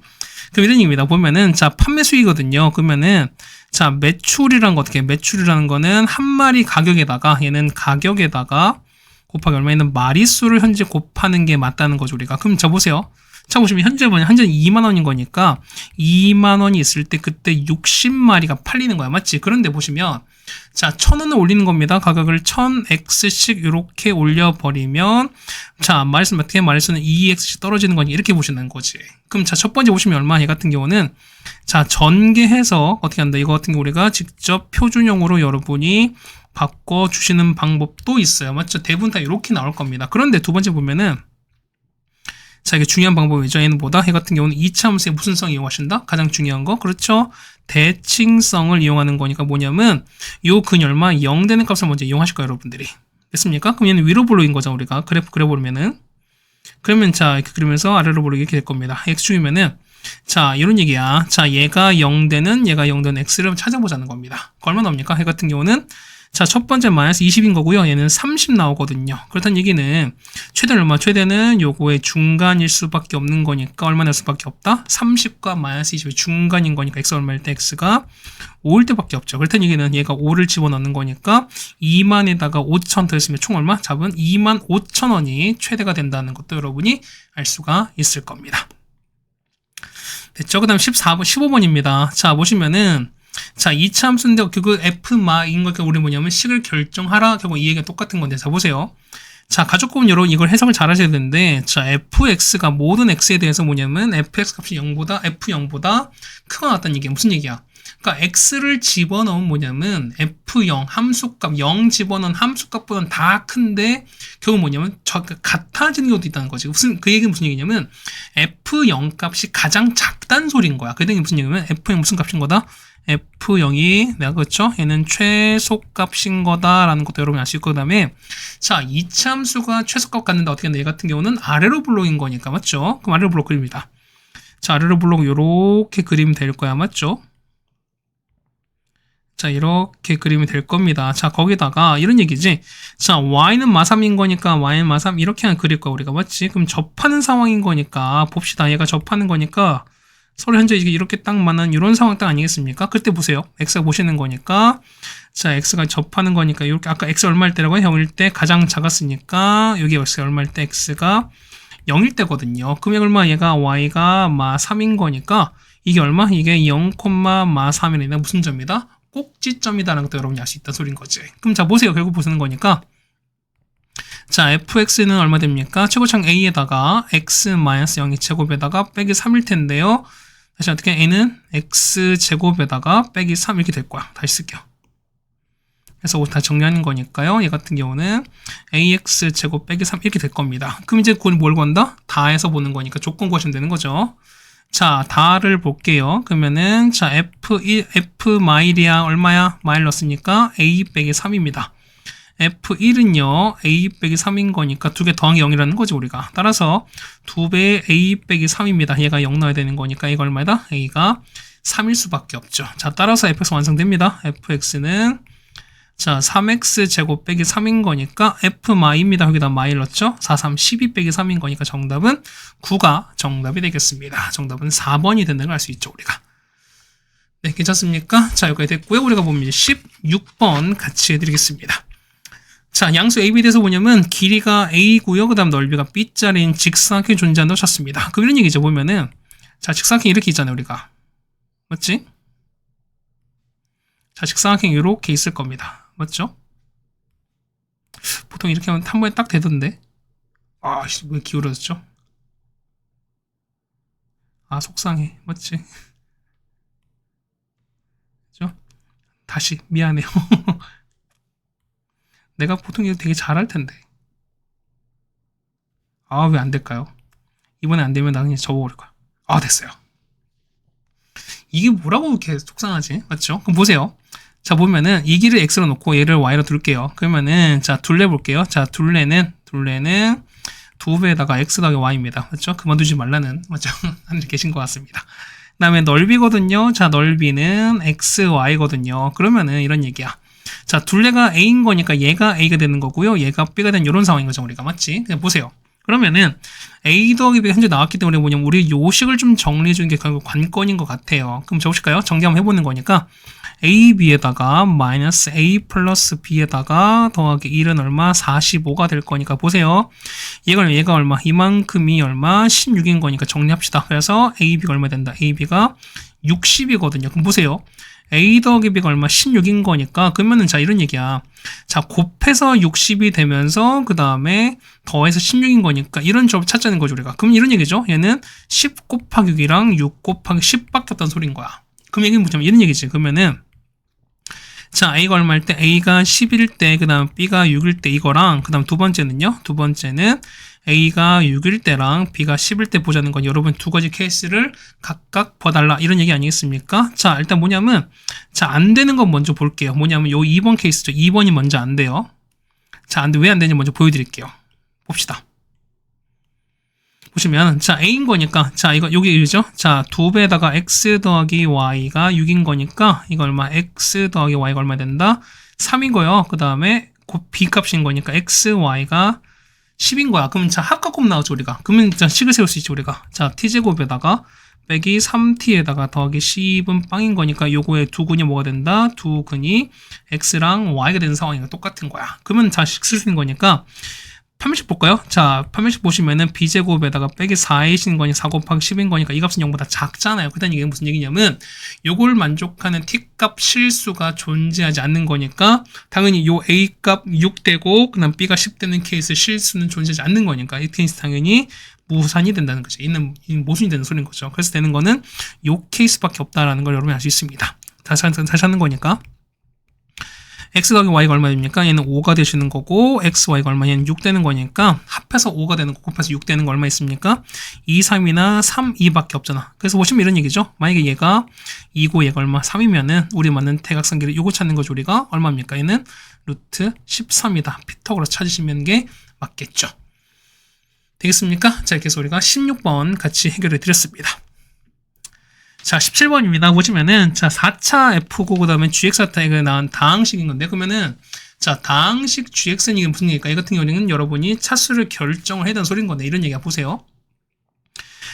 그럼 이런 얘기입니다. 보면은, 자, 판매 수익이거든요. 그러면은, 자, 매출이라는 거 어떻게, 매출이라는 거는 한 마리 가격에다가, 얘는 가격에다가 곱하기 얼마 있는 마리수를 현재 곱하는 게 맞다는 거죠, 우리가. 그럼 자, 보세요. 자, 보시면 현재 뭐냐, 현재는 2만원인 거니까 2만원이 있을 때 그때 60마리가 팔리는 거야. 맞지? 그런데 보시면 자, 1,000원을 올리는 겁니다. 가격을 1000x씩 이렇게 올려버리면 자, 마리수는 어떻게 마리수는 2x씩 떨어지는 거니 이렇게 보시는 거지. 그럼 자, 첫 번째 보시면 얼마? 얘 같은 경우는 자, 전개해서 어떻게 한다? 이거 같은 경우 우리가 직접 표준형으로 여러분이 바꿔주시는 방법도 있어요. 맞죠? 대부분 다 이렇게 나올 겁니다. 그런데 두 번째 보면은 자, 이게 중요한 방법이죠. 얘는 뭐다? 얘 같은 경우는 2차 함수의 무슨 성을 이용하신다? 가장 중요한 거. 그렇죠? 대칭성을 이용하는 거니까 뭐냐면 요 근이 얼마? 0 되는 값을 먼저 이용하실 거예요, 여러분들이. 됐습니까? 그럼 얘는 위로 볼록인 거죠, 우리가. 그래프 그려보면은. 그러면 자, 이렇게 그리면서 아래로 볼록이 이렇게 될 겁니다. x축이면은 자, 이런 얘기야. 자, 얘가 0 되는 x를 찾아보자는 겁니다. 얼마 나옵니까? 얘 같은 경우는 자, 첫 번째 마이너스 20인 거고요. 얘는 30 나오거든요. 그렇다는 얘기는 최대는 얼마? 최대는 요거의 중간일 수밖에 없는 거니까 얼마 날 수밖에 없다? 30과 마이너스 20의 중간인 거니까 x 얼마일 때 x가 5일 때밖에 없죠. 그렇다는 얘기는 얘가 5를 집어넣는 거니까 2만에다가 5천 더했으면 총 얼마? 잡은 2만 5천 원이 최대가 된다는 것도 여러분이 알 수가 있을 겁니다. 됐죠? 그 다음 15번입니다. 자, 보시면은 자, 2차 함수인데 그 f마인 거니까 우리 뭐냐면 식을 결정하라. 결국 이 얘기가 똑같은 건데 자, 보세요. 자, 가족분 여러분 이걸 해석을 잘 하셔야 되는데 자, fx가 모든 x에 대해서 뭐냐면 fx 값이 0보다 f0보다 크거나 같다는 얘기야. 무슨 얘기야? 그러니까 x를 집어넣으면 뭐냐면 f0 함수값 0 집어넣은 함수값보다는 다 큰데 결국 뭐냐면 같아지는 경우도 있다는 거지. 그 얘기는 무슨 얘기냐면 f0 값이 가장 작다는 소리인 거야. 그 얘기는 무슨 얘기냐면 f0 무슨 값인 거다? f0이 내가 그렇죠? 얘는 최소값인 거다라는 것도 여러분이 알 수 있고, 그 다음에 자 이차함수가 최소값 갖는다. 어떻게 한다? 얘 같은 경우는 아래로 블록인 거니까 맞죠? 그럼 아래로 블록 그립니다. 자 아래로 블록 요렇게 그리면 될 거야 맞죠? 자 이렇게 그리면 될 겁니다. 자 거기다가 이런 얘기지. 자 y는 마3인 거니까 y는 마3 이렇게 그릴 거야 우리가 맞지? 그럼 접하는 상황인 거니까 봅시다. 얘가 접하는 거니까 서로 현재 이렇게 딱 만난 이런 상황 딱 아니겠습니까? 그때 보세요. x가 보시는 거니까 자 x가 접하는 거니까 이렇게 아까 x 얼마일 때라고요? 0일 때 가장 작았으니까 여기 x가 얼마일 때 x가 0일 때거든요. 그럼 얼마? 얘가 y가 마3인 거니까 이게 얼마? 이게 0, 마3이니까 무슨 점이다? 꼭지점이다라는 것도 여러분이 알 수 있다는 소리인 거지. 그럼 자 보세요. 결국 보시는 거니까 자 fx는 얼마 됩니까? 최고창 a에다가 x-0의 제곱에다가 빼기 3일 텐데요. 다시 어떻게 n은 x제곱에다가 빼기 3 이렇게 될 거야. 다시 쓸게요. 그래서 다 정리하는 거니까요. 얘 같은 경우는 ax제곱 빼기 3 이렇게 될 겁니다. 그럼 이제 그걸 뭘 구한다? 다해서 보는 거니까 조건 구하시면 되는 거죠. 자, 다를 볼게요. 그러면은 자 f 마일이야 얼마야? 마일 넣었으니까 a 빼기 3입니다. f1은요 a 빼기 3인 거니까 두 개 더하기 0이라는 거죠 우리가. 따라서 2배의 a 빼기 3입니다. 얘가 0 넣어야 되는 거니까 이거 얼마다? a가 3일 수밖에 없죠. 자 따라서 fx 완성됩니다. fx는 자 3x 제곱 빼기 3인 거니까 f마이입니다. 여기다 마일 넣었죠. 4, 3, 12 빼기 3인 거니까 정답은 9가 정답이 되겠습니다. 정답은 4번이 된다는 걸 알 수 있죠 우리가. 네 괜찮습니까? 자 여기까지 됐고요. 우리가 보면 16번 같이 해드리겠습니다. 자, 양수 AB에 대해서 뭐냐면 길이가 A고요. 그 다음 넓이가 B자리인 직사각형이 존재한다고 쳤습니다. 그럼 이런 얘기죠. 보면은 자, 직사각형이 이렇게 있잖아요. 우리가. 맞지? 자, 직사각형이 이렇게 있을 겁니다. 맞죠? 보통 이렇게 하면 한 번에 딱 되던데. 아, 왜 기울어졌죠? 아, 속상해. 맞지? 그죠? 다시 미안해요. 내가 보통 이거 되게 잘할 텐데. 아, 왜 안 될까요? 이번에 안 되면 나는 그냥 접어버릴 거야. 아, 됐어요. 이게 뭐라고 이렇게 속상하지? 맞죠? 그럼 보세요. 자, 보면은 이 길을 x로 놓고 얘를 y로 둘게요. 그러면은 자, 둘레 볼게요. 자, 둘레는 2배에다가 x 더하기 y입니다. 맞죠? 그만두지 말라는, 맞죠? 하늘에 계신 것 같습니다. 그 다음에 넓이거든요. 자, 넓이는 x, y거든요. 그러면은 이런 얘기야. 자, 둘레가 A인 거니까 얘가 A가 되는 거고요. 얘가 B가 되는 이런 상황인 거죠. 우리가 맞지? 그냥 보세요. 그러면은 A 더하기 B가 현재 나왔기 때문에 뭐냐면 우리 요식을 좀 정리해 주는 게 결국 관건인 것 같아요. 그럼 적으실까요? 정리 한번 해보는 거니까 AB에다가 마이너스 A 플러스 B에다가 더하기 1은 얼마? 45가 될 거니까 보세요. 얘가 얼마? 이만큼이 얼마? 16인 거니까 정리합시다. 그래서 AB가 얼마 된다? AB가 60이거든요. 그럼 보세요. A 더하기 B가 얼마? 16인 거니까 그러면은 자 이런 얘기야. 자 곱해서 60이 되면서 그 다음에 더해서 16인 거니까 이런 조합을 찾자는 거죠 우리가. 그럼 이런 얘기죠. 얘는 10 곱하기 6이랑 6 곱하기 10밖에 없다는 소리인 거야. 그럼 얘기는 뭐냐면 이런 얘기지. 그러면은 자 A가 얼마일 때? A가 10일 때 그 다음 B가 6일 때 이거랑 그 다음 두 번째는요. 두 번째는 A가 6일 때랑 B가 10일 때 보자는 건 여러분 두 가지 케이스를 각각 봐달라 이런 얘기 아니겠습니까? 자 일단 뭐냐면 자 안 되는 건 먼저 볼게요. 뭐냐면 요 2번 케이스죠. 2번이 먼저 안 돼요. 자 안 돼. 왜 안 되는지 먼저 보여드릴게요. 봅시다. 보시면 자 A인 거니까 자 이거 여기 이죠? 자 2배에다가 x 더하기 y가 6인 거니까 이거 얼마? x 더하기 y가 얼마 된다? 3이고요. 그 다음에 곧 b 값인 거니까 x, y가 10인 거야. 그러면 자 합각곱 나오죠 우리가. 그러면 자 식을 세울 수 있죠 우리가. 자 t제곱에다가 빼기 3t에다가 더하기 10은 빵인 거니까 요거의 두 근이 뭐가 된다? 두 근이 x랑 y가 되는 상황이랑 똑같은 거야. 그러면 자 식 쓸 수 있는 거니까 판매식 볼까요? 자, 판매식 보시면은 b제곱에다가 빼기 4a인 거니 4 곱하기 10인 거니까 이 값은 0보다 작잖아요. 그다음 이게 무슨 얘기냐면 요걸 만족하는 t값 실수가 존재하지 않는 거니까 당연히 요 a값 6되고 그다음 b가 10 되는 케이스 실수는 존재하지 않는 거니까 이 케이스 당연히 무산이 된다는 거죠. 있는 모순이 되는 소리인 거죠. 그래서 되는 거는 요 케이스밖에 없다라는 걸 여러분이 알 수 있습니다. 다시 하는 거니까. x 더하기 y가 얼마 됩니까? 얘는 5가 되시는 거고 x, y가 얼마? 얘는 6 되는 거니까 합해서 5가 되는 거 곱해서 6 되는 거 얼마 있습니까? 2, 3이나 3, 2밖에 없잖아. 그래서 보시면 이런 얘기죠. 만약에 얘가 2고 얘가 얼마? 3이면은 우리 맞는 대각선기를 요거 찾는 거죠. 우리가 얼마입니까? 얘는 루트 13이다. 피타고라스 찾으시면 게 맞겠죠. 되겠습니까? 자, 이렇게 해서 우리가 16번 같이 해결해 드렸습니다. 자, 17번입니다. 보시면은, 자, 4차 F고, 그 다음에 GX 나타내가 나온 다항식인 건데, 그러면은, 자, 다항식 GX는 이게 무슨 얘기일까? 이 같은 경우는 여러분이 차수를 결정을 해야 되는 소리인 건데, 이런 얘기야. 보세요.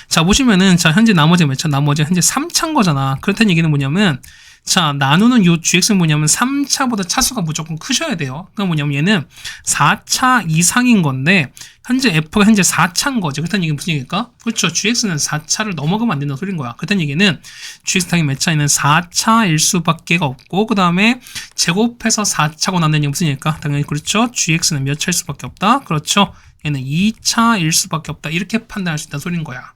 자, 보시면은, 자, 현재 나머지 몇 차? 나머지 현재 3차인 거잖아. 그렇다는 얘기는 뭐냐면, 자, 나누는 요 GX는 뭐냐면 3차보다 차수가 무조건 크셔야 돼요. 그러니까 뭐냐면 얘는 4차 이상인 건데 현재 F가 현재 4차인 거죠. 그렇다는 얘기는 무슨 얘기일까? 그렇죠. GX는 4차를 넘어가면 안 된다는 소리인 거야. 그렇다는 얘기는 GX 당연히 몇 차에는 4차일 수밖에 없고 그 다음에 제곱해서 4차고 나누는 얘기는 무슨 얘기일까? 당연히 그렇죠. GX는 몇 차일 수밖에 없다. 그렇죠. 얘는 2차일 수밖에 없다. 이렇게 판단할 수 있다는 소리인 거야.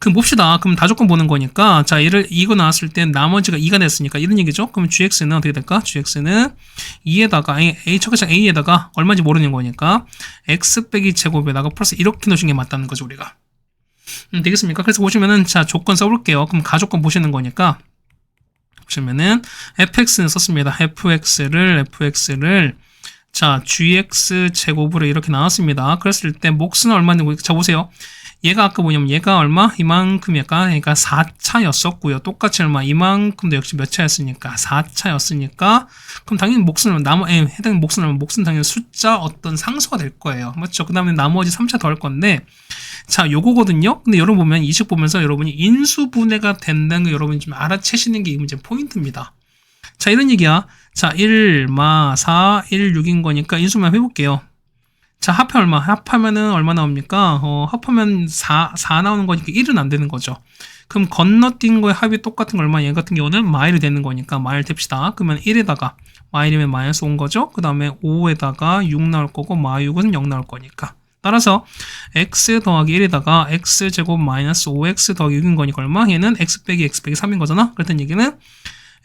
그럼 봅시다. 그럼 다조건 보는 거니까 자 얘를 이거 나왔을 때 나머지가 2가 됐으니까 이런 얘기죠. 그럼 GX는 어떻게 될까? GX는 2에다가 A 척하장 A에다가 얼마인지 모르는 거니까 X 빼기 제곱에다가 플러스 이렇게 넣으신 게 맞다는 거죠 우리가. 되겠습니까? 그래서 보시면은 자 조건 써볼게요. 그럼 가조건 보시는 거니까 보시면은 fx는 썼습니다. fx를 자 gx 제곱으로 이렇게 나왔습니다. 그랬을 때 몫은 얼마인지 자 보세요. 얘가 아까 뭐냐면 얘가 얼마? 이만큼이니까 그러니까 4차였었고요. 똑같이 얼마? 이만큼도 역시 몇 차였으니까 4차였으니까 그럼 당연히 몫은 해당 몫은 당연히 숫자 어떤 상수가 될 거예요. 맞죠? 그 다음에 나머지 3차 더 할 건데 자 요거거든요. 근데 여러분 보면 이식 보면서 여러분이 인수분해가 된다는 거 여러분이 좀 알아채시는 게 이제 포인트입니다. 자 이런 얘기야. 자 1, 4, 1, 6인 거니까 인수만 해볼게요. 자, 합해 얼마? 합하면은 얼마 나옵니까? 합하면 4 나오는 거니까 1은 안 되는 거죠. 그럼 건너뛴 거의 합이 똑같은 거 얼마? 얘 같은 경우는 마일이 되는 거니까 마일 댑시다. 그러면 1에다가 마일이면 마이너스 5인 거죠. 그 다음에 5에다가 6 나올 거고 마6은 0 나올 거니까. 따라서 x 더하기 1에다가 x제곱 마이너스 5x 더하기 6인 거니까 얼마? 얘는 x 빼기 3인 거잖아. 그랬던 얘기는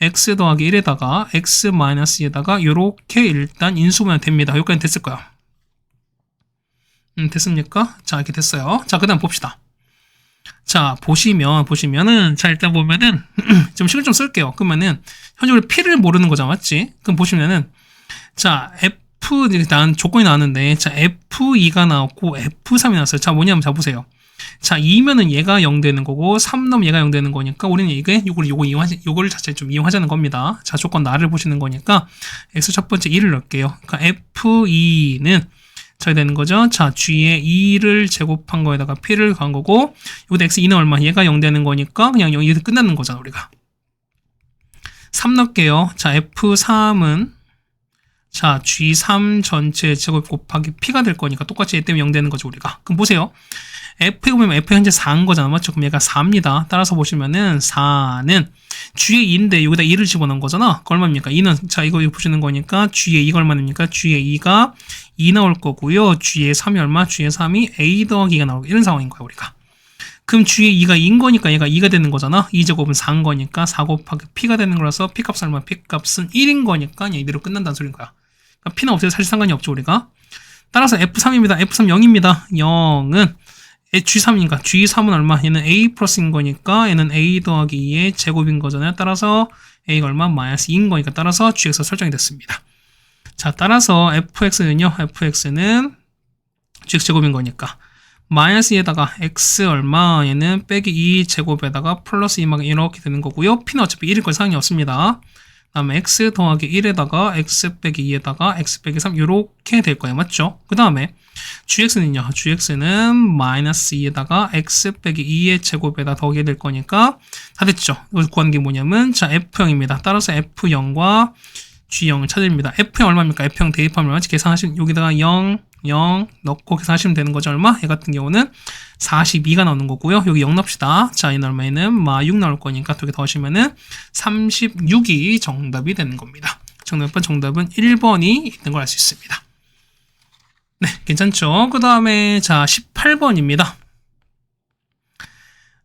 x 더하기 1에다가 x 마이너스 2에다가 요렇게 일단 인수분해 됩니다. 여기까지 됐을 거야. 됐습니까? 자, 이렇게 됐어요. 자, 그 다음 봅시다. 자, 보시면은, 자, 일단 보면은, 좀 식을 좀 쓸게요. 그러면은, 현재 P를 모르는 거잖아, 맞지? 그럼 보시면은, 자, 일단 조건이 나왔는데, 자, F2가 나왔고, F3이 나왔어요. 자, 뭐냐면, 자, 보세요. 자, 2면은 얘가 0 되는 거고, 3 넣으면 얘가 0 되는 거니까, 우리는 요걸 자체 좀 이용하자는 겁니다. 자, 조건 나를 보시는 거니까, X 첫 번째 2를 넣을게요. 그러니까 F2는, 자, 되는 거죠. 자, G에 2를 제곱한 거에다가 P를 간 거고, 여기다 X2는 얼마? 얘가 0 되는 거니까 그냥 0에서 끝나는 거잖아, 우리가. 3 넣을게요. 자, F3은, 자, G3 전체 제곱 곱하기 P가 될 거니까 똑같이 얘 때문에 0 되는 거죠, 우리가. 그럼 보세요. F에 보면 F 현재 4인 거잖아, 맞죠? 그럼 얘가 4입니다. 따라서 보시면은 4는 G에 2인데 여기다 2를 집어넣은 거잖아. 그 얼마입니까? 2는 자 이거 보시는 거니까 G에 2가 얼마입니까? G에 2가 2 나올 거고요. G에 3이 얼마? G에 3이 A 더하기 2가 나오고 이런 상황인 거야 우리가. 그럼 G에 2가 2인 거니까 얘가 2가 되는 거잖아. 2제곱은 4인 거니까 4 곱하기 P가 되는 거라서 P값은 얼마? P값은 1인 거니까 그냥 이대로 끝난다는 소리인 거야. 그러니까 P는 없어도 사실 상관이 없죠 우리가. 따라서 F3입니다. F3 0입니다. 0은 G3인가? G3은 얼마? 얘는 A 플러스인 거니까 얘는 A 더하기 2의 제곱인 거잖아요. 따라서 A가 얼마? 마이너스 2인 거니까 따라서 Gx가 설정이 됐습니다. 자, 따라서 fx는요. fx는 Gx 제곱인 거니까 마이너스 2에다가 x 얼마? 얘는 빼기 2 제곱에다가 플러스 2막 이렇게 되는 거고요. P는 어차피 1일 거 상관이 없습니다. 그 다음에 x 더하기 1에다가 x 빼기 2에다가 x 빼기 3 이렇게 될 거예요. 맞죠? 그 다음에 gx는요. gx는 마이너스 2에다가 x 빼기 2의 제곱에다 더하게 될 거니까 다 됐죠. 여기서 구하는 게 뭐냐면 자 f0입니다. 따라서 f0과 g0을 찾습니다. f0 얼마입니까? f0 대입하면 얼마지? 계산하시면 여기다가 0 넣고 계산하시면 되는 거죠. 얼마? 얘 같은 경우는 42가 나오는 거고요. 여기 0 넣읍시다. 자, 얘는 얼마에는 마6 나올 거니까 두 개 더하시면은 36이 정답이 되는 겁니다. 정답은 1번이 있는 걸 알 수 있습니다. 네, 괜찮죠? 그 다음에 자 18번입니다.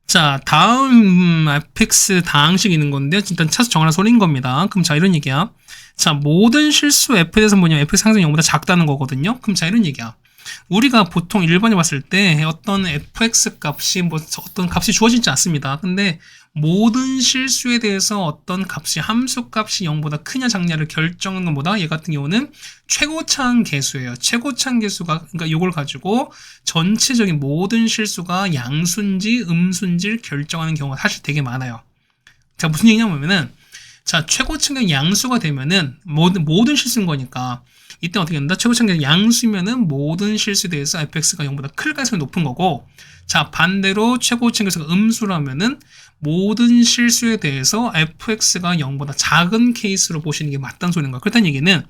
자, 다음 fx 다항식이 있는 건데요. 일단 차수 정하는 소리인 겁니다. 그럼 자, 이런 얘기야. 자, 모든 실수 f에 대해서 뭐냐면 fx 항상 0보다 작다는 거거든요. 그럼 자, 이런 얘기야. 우리가 보통 1번에 봤을 때 어떤 fx 값이 뭐 어떤 값이 주어지지 않습니다. 근데 모든 실수에 대해서 어떤 값이 함수 값이 0보다 크냐 작냐를 결정하는 것보다 얘 같은 경우는 최고차항 계수예요. 최고차항 계수가 그러니까 이걸 가지고 전체적인 모든 실수가 양수인지 음수인지를 결정하는 경우가 사실 되게 많아요. 자, 무슨 얘기냐면은 자, 최고차항 양수가 되면은 모든 실수인 거니까 이때 어떻게 된다? 최고차항 양수면은 모든 실수에 대해서 fx가 0보다 클 가능성이 높은 거고, 자, 반대로 최고차항 계수가 음수라면은 모든 실수에 대해서 fx가 0보다 작은 케이스로 보시는 게 맞다는 소리인 거예요. 그렇다는 얘기는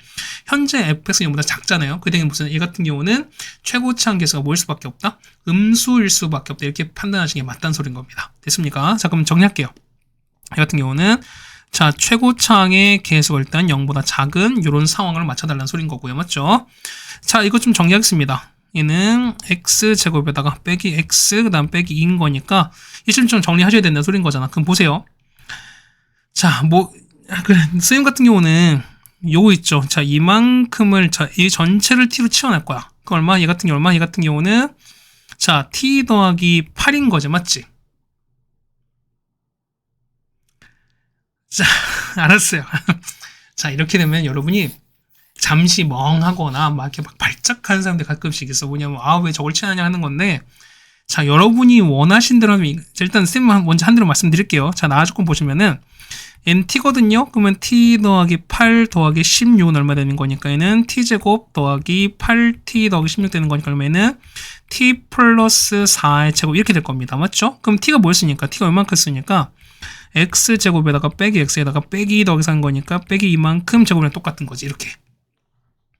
현재 fx가 0보다 작잖아요. 그 되게 무슨 얘 같은 경우는 최고차항 계수가 뭐일 수밖에 없다? 음수일 수밖에 없다. 이렇게 판단하시는 게 맞다는 소리인 겁니다. 됐습니까? 자, 그럼 정리할게요. 이 같은 경우는 자, 최고차항의 계수가 일단 0보다 작은 이런 상황을 맞춰달라는 소린 거고요. 맞죠? 자, 이것 좀 정리하겠습니다. 얘는 x제곱에다가 빼기 x 그 다음 빼기 2인 거니까 이쯤 좀 정리하셔야 된다는 소린 거잖아. 그럼 보세요. 자, 쌤 같은 경우는 요거 있죠. 자, 이만큼을 자, 이 전체를 t로 치워낼 거야. 그 얼마? 얘 같은 경우 얼마? 얘 같은 경우는 자, t 더하기 8인 거지. 맞지? 자, 알았어요. 자, 이렇게 되면 여러분이 잠시 멍하거나 막 이렇게 막 발작하는 사람들 가끔씩 있어. 뭐냐면, 아, 왜 저걸 치느냐 하는 건데, 자, 여러분이 원하신 대로 하면, 일단 쌤 먼저 한 대로 말씀드릴게요. 자, 나와 조건 보시면은, 얘는 t거든요? 그러면 t 더하기 8 더하기 16은 얼마 되는 거니까, 얘는 t제곱 더하기 8t 더하기 16 되는 거니까, 그러면은 t 플러스 4의 제곱 이렇게 될 겁니다. 맞죠? 그럼 t가 뭐였으니까? t가 얼만큼 쓰니까, x제곱에다가 빼기 x에다가 빼기 더하기 산 거니까 빼기 이만큼 제곱이랑 똑같은 거지. 이렇게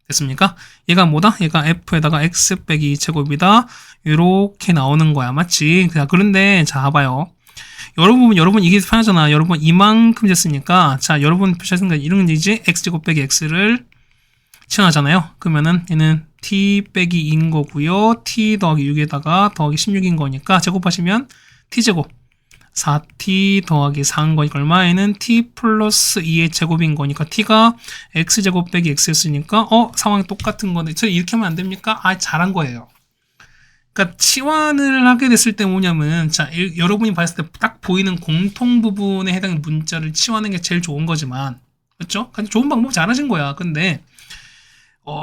됐습니까? 얘가 뭐다? 얘가 f에다가 x 빼기 2제곱이다. 이렇게 나오는 거야. 맞지? 그런데 자, 봐봐요. 여러분 이게 편하잖아. 여러분 이만큼 됐으니까 자, 여러분 표시하신 거 이런 건지 x제곱 빼기 x를 치환하잖아요. 그러면은 얘는 t 빼기 2인 거고요. t 더하기 6에다가 더하기 16인 거니까 제곱하시면 t제곱 4t 더하기 4인 거니까 얼마에는 t 플러스 2의 제곱인 거니까 t가 x제곱 빼기 x였으니까 상황이 똑같은 건데 저 이렇게 하면 안 됩니까? 아, 잘한 거예요. 그러니까 치환을 하게 됐을 때 뭐냐면 자, 여러분이 봤을 때 딱 보이는 공통 부분에 해당하는 문자를 치환하는 게 제일 좋은 거지만 그렇죠? 좋은 방법 잘하신 거야. 근데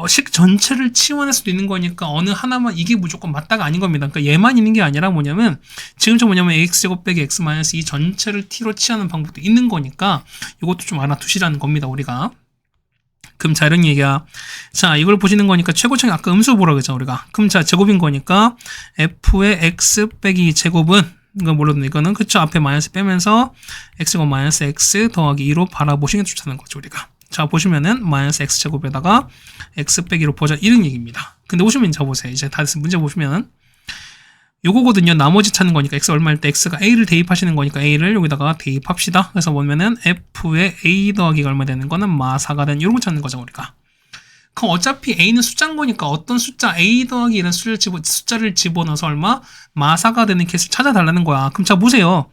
식 전체를 치환할 수도 있는 거니까 어느 하나만 이게 무조건 맞다가 아닌 겁니다. 그러니까 얘만 있는 게 아니라 뭐냐면 지금처럼 뭐냐면 x제곱 빼기 x 마이너스 이 전체를 t로 치하는 방법도 있는 거니까 이것도 좀 알아두시라는 겁니다. 우리가. 그럼 자, 이런 얘기야. 자, 이걸 보시는 거니까 최고차항 아까 음수 보라 그랬잖아 우리가. 그럼 자, 제곱인 거니까 f의 x 빼기 제곱은 이건 물론 이거는 그쵸, 앞에 마이너스 빼면서 x제곱 마이너스 x 더하기 2로 바라보시는 게 좋다는 거죠 우리가. 자, 보시면은 마이너스 x제곱에다가 x 빼기로 보자 이런 얘기입니다. 근데 오시면 잡아보세요. 이제 다 됐으면 문제 보시면은 요거거든요. 나머지 찾는 거니까 x 얼마일 때 x가 a를 대입하시는 거니까 a를 여기다가 대입합시다. 그래서 보면은 f의 a 더하기가 얼마 되는 거는 마사가 되는 이런 거 찾는 거죠 우리가. 그럼 어차피 a는 숫자인 거니까 어떤 숫자 a 더하기 이런 숫자를 집어넣어서 얼마 마사가 되는 케이스를 찾아달라는 거야. 그럼 자, 보세요.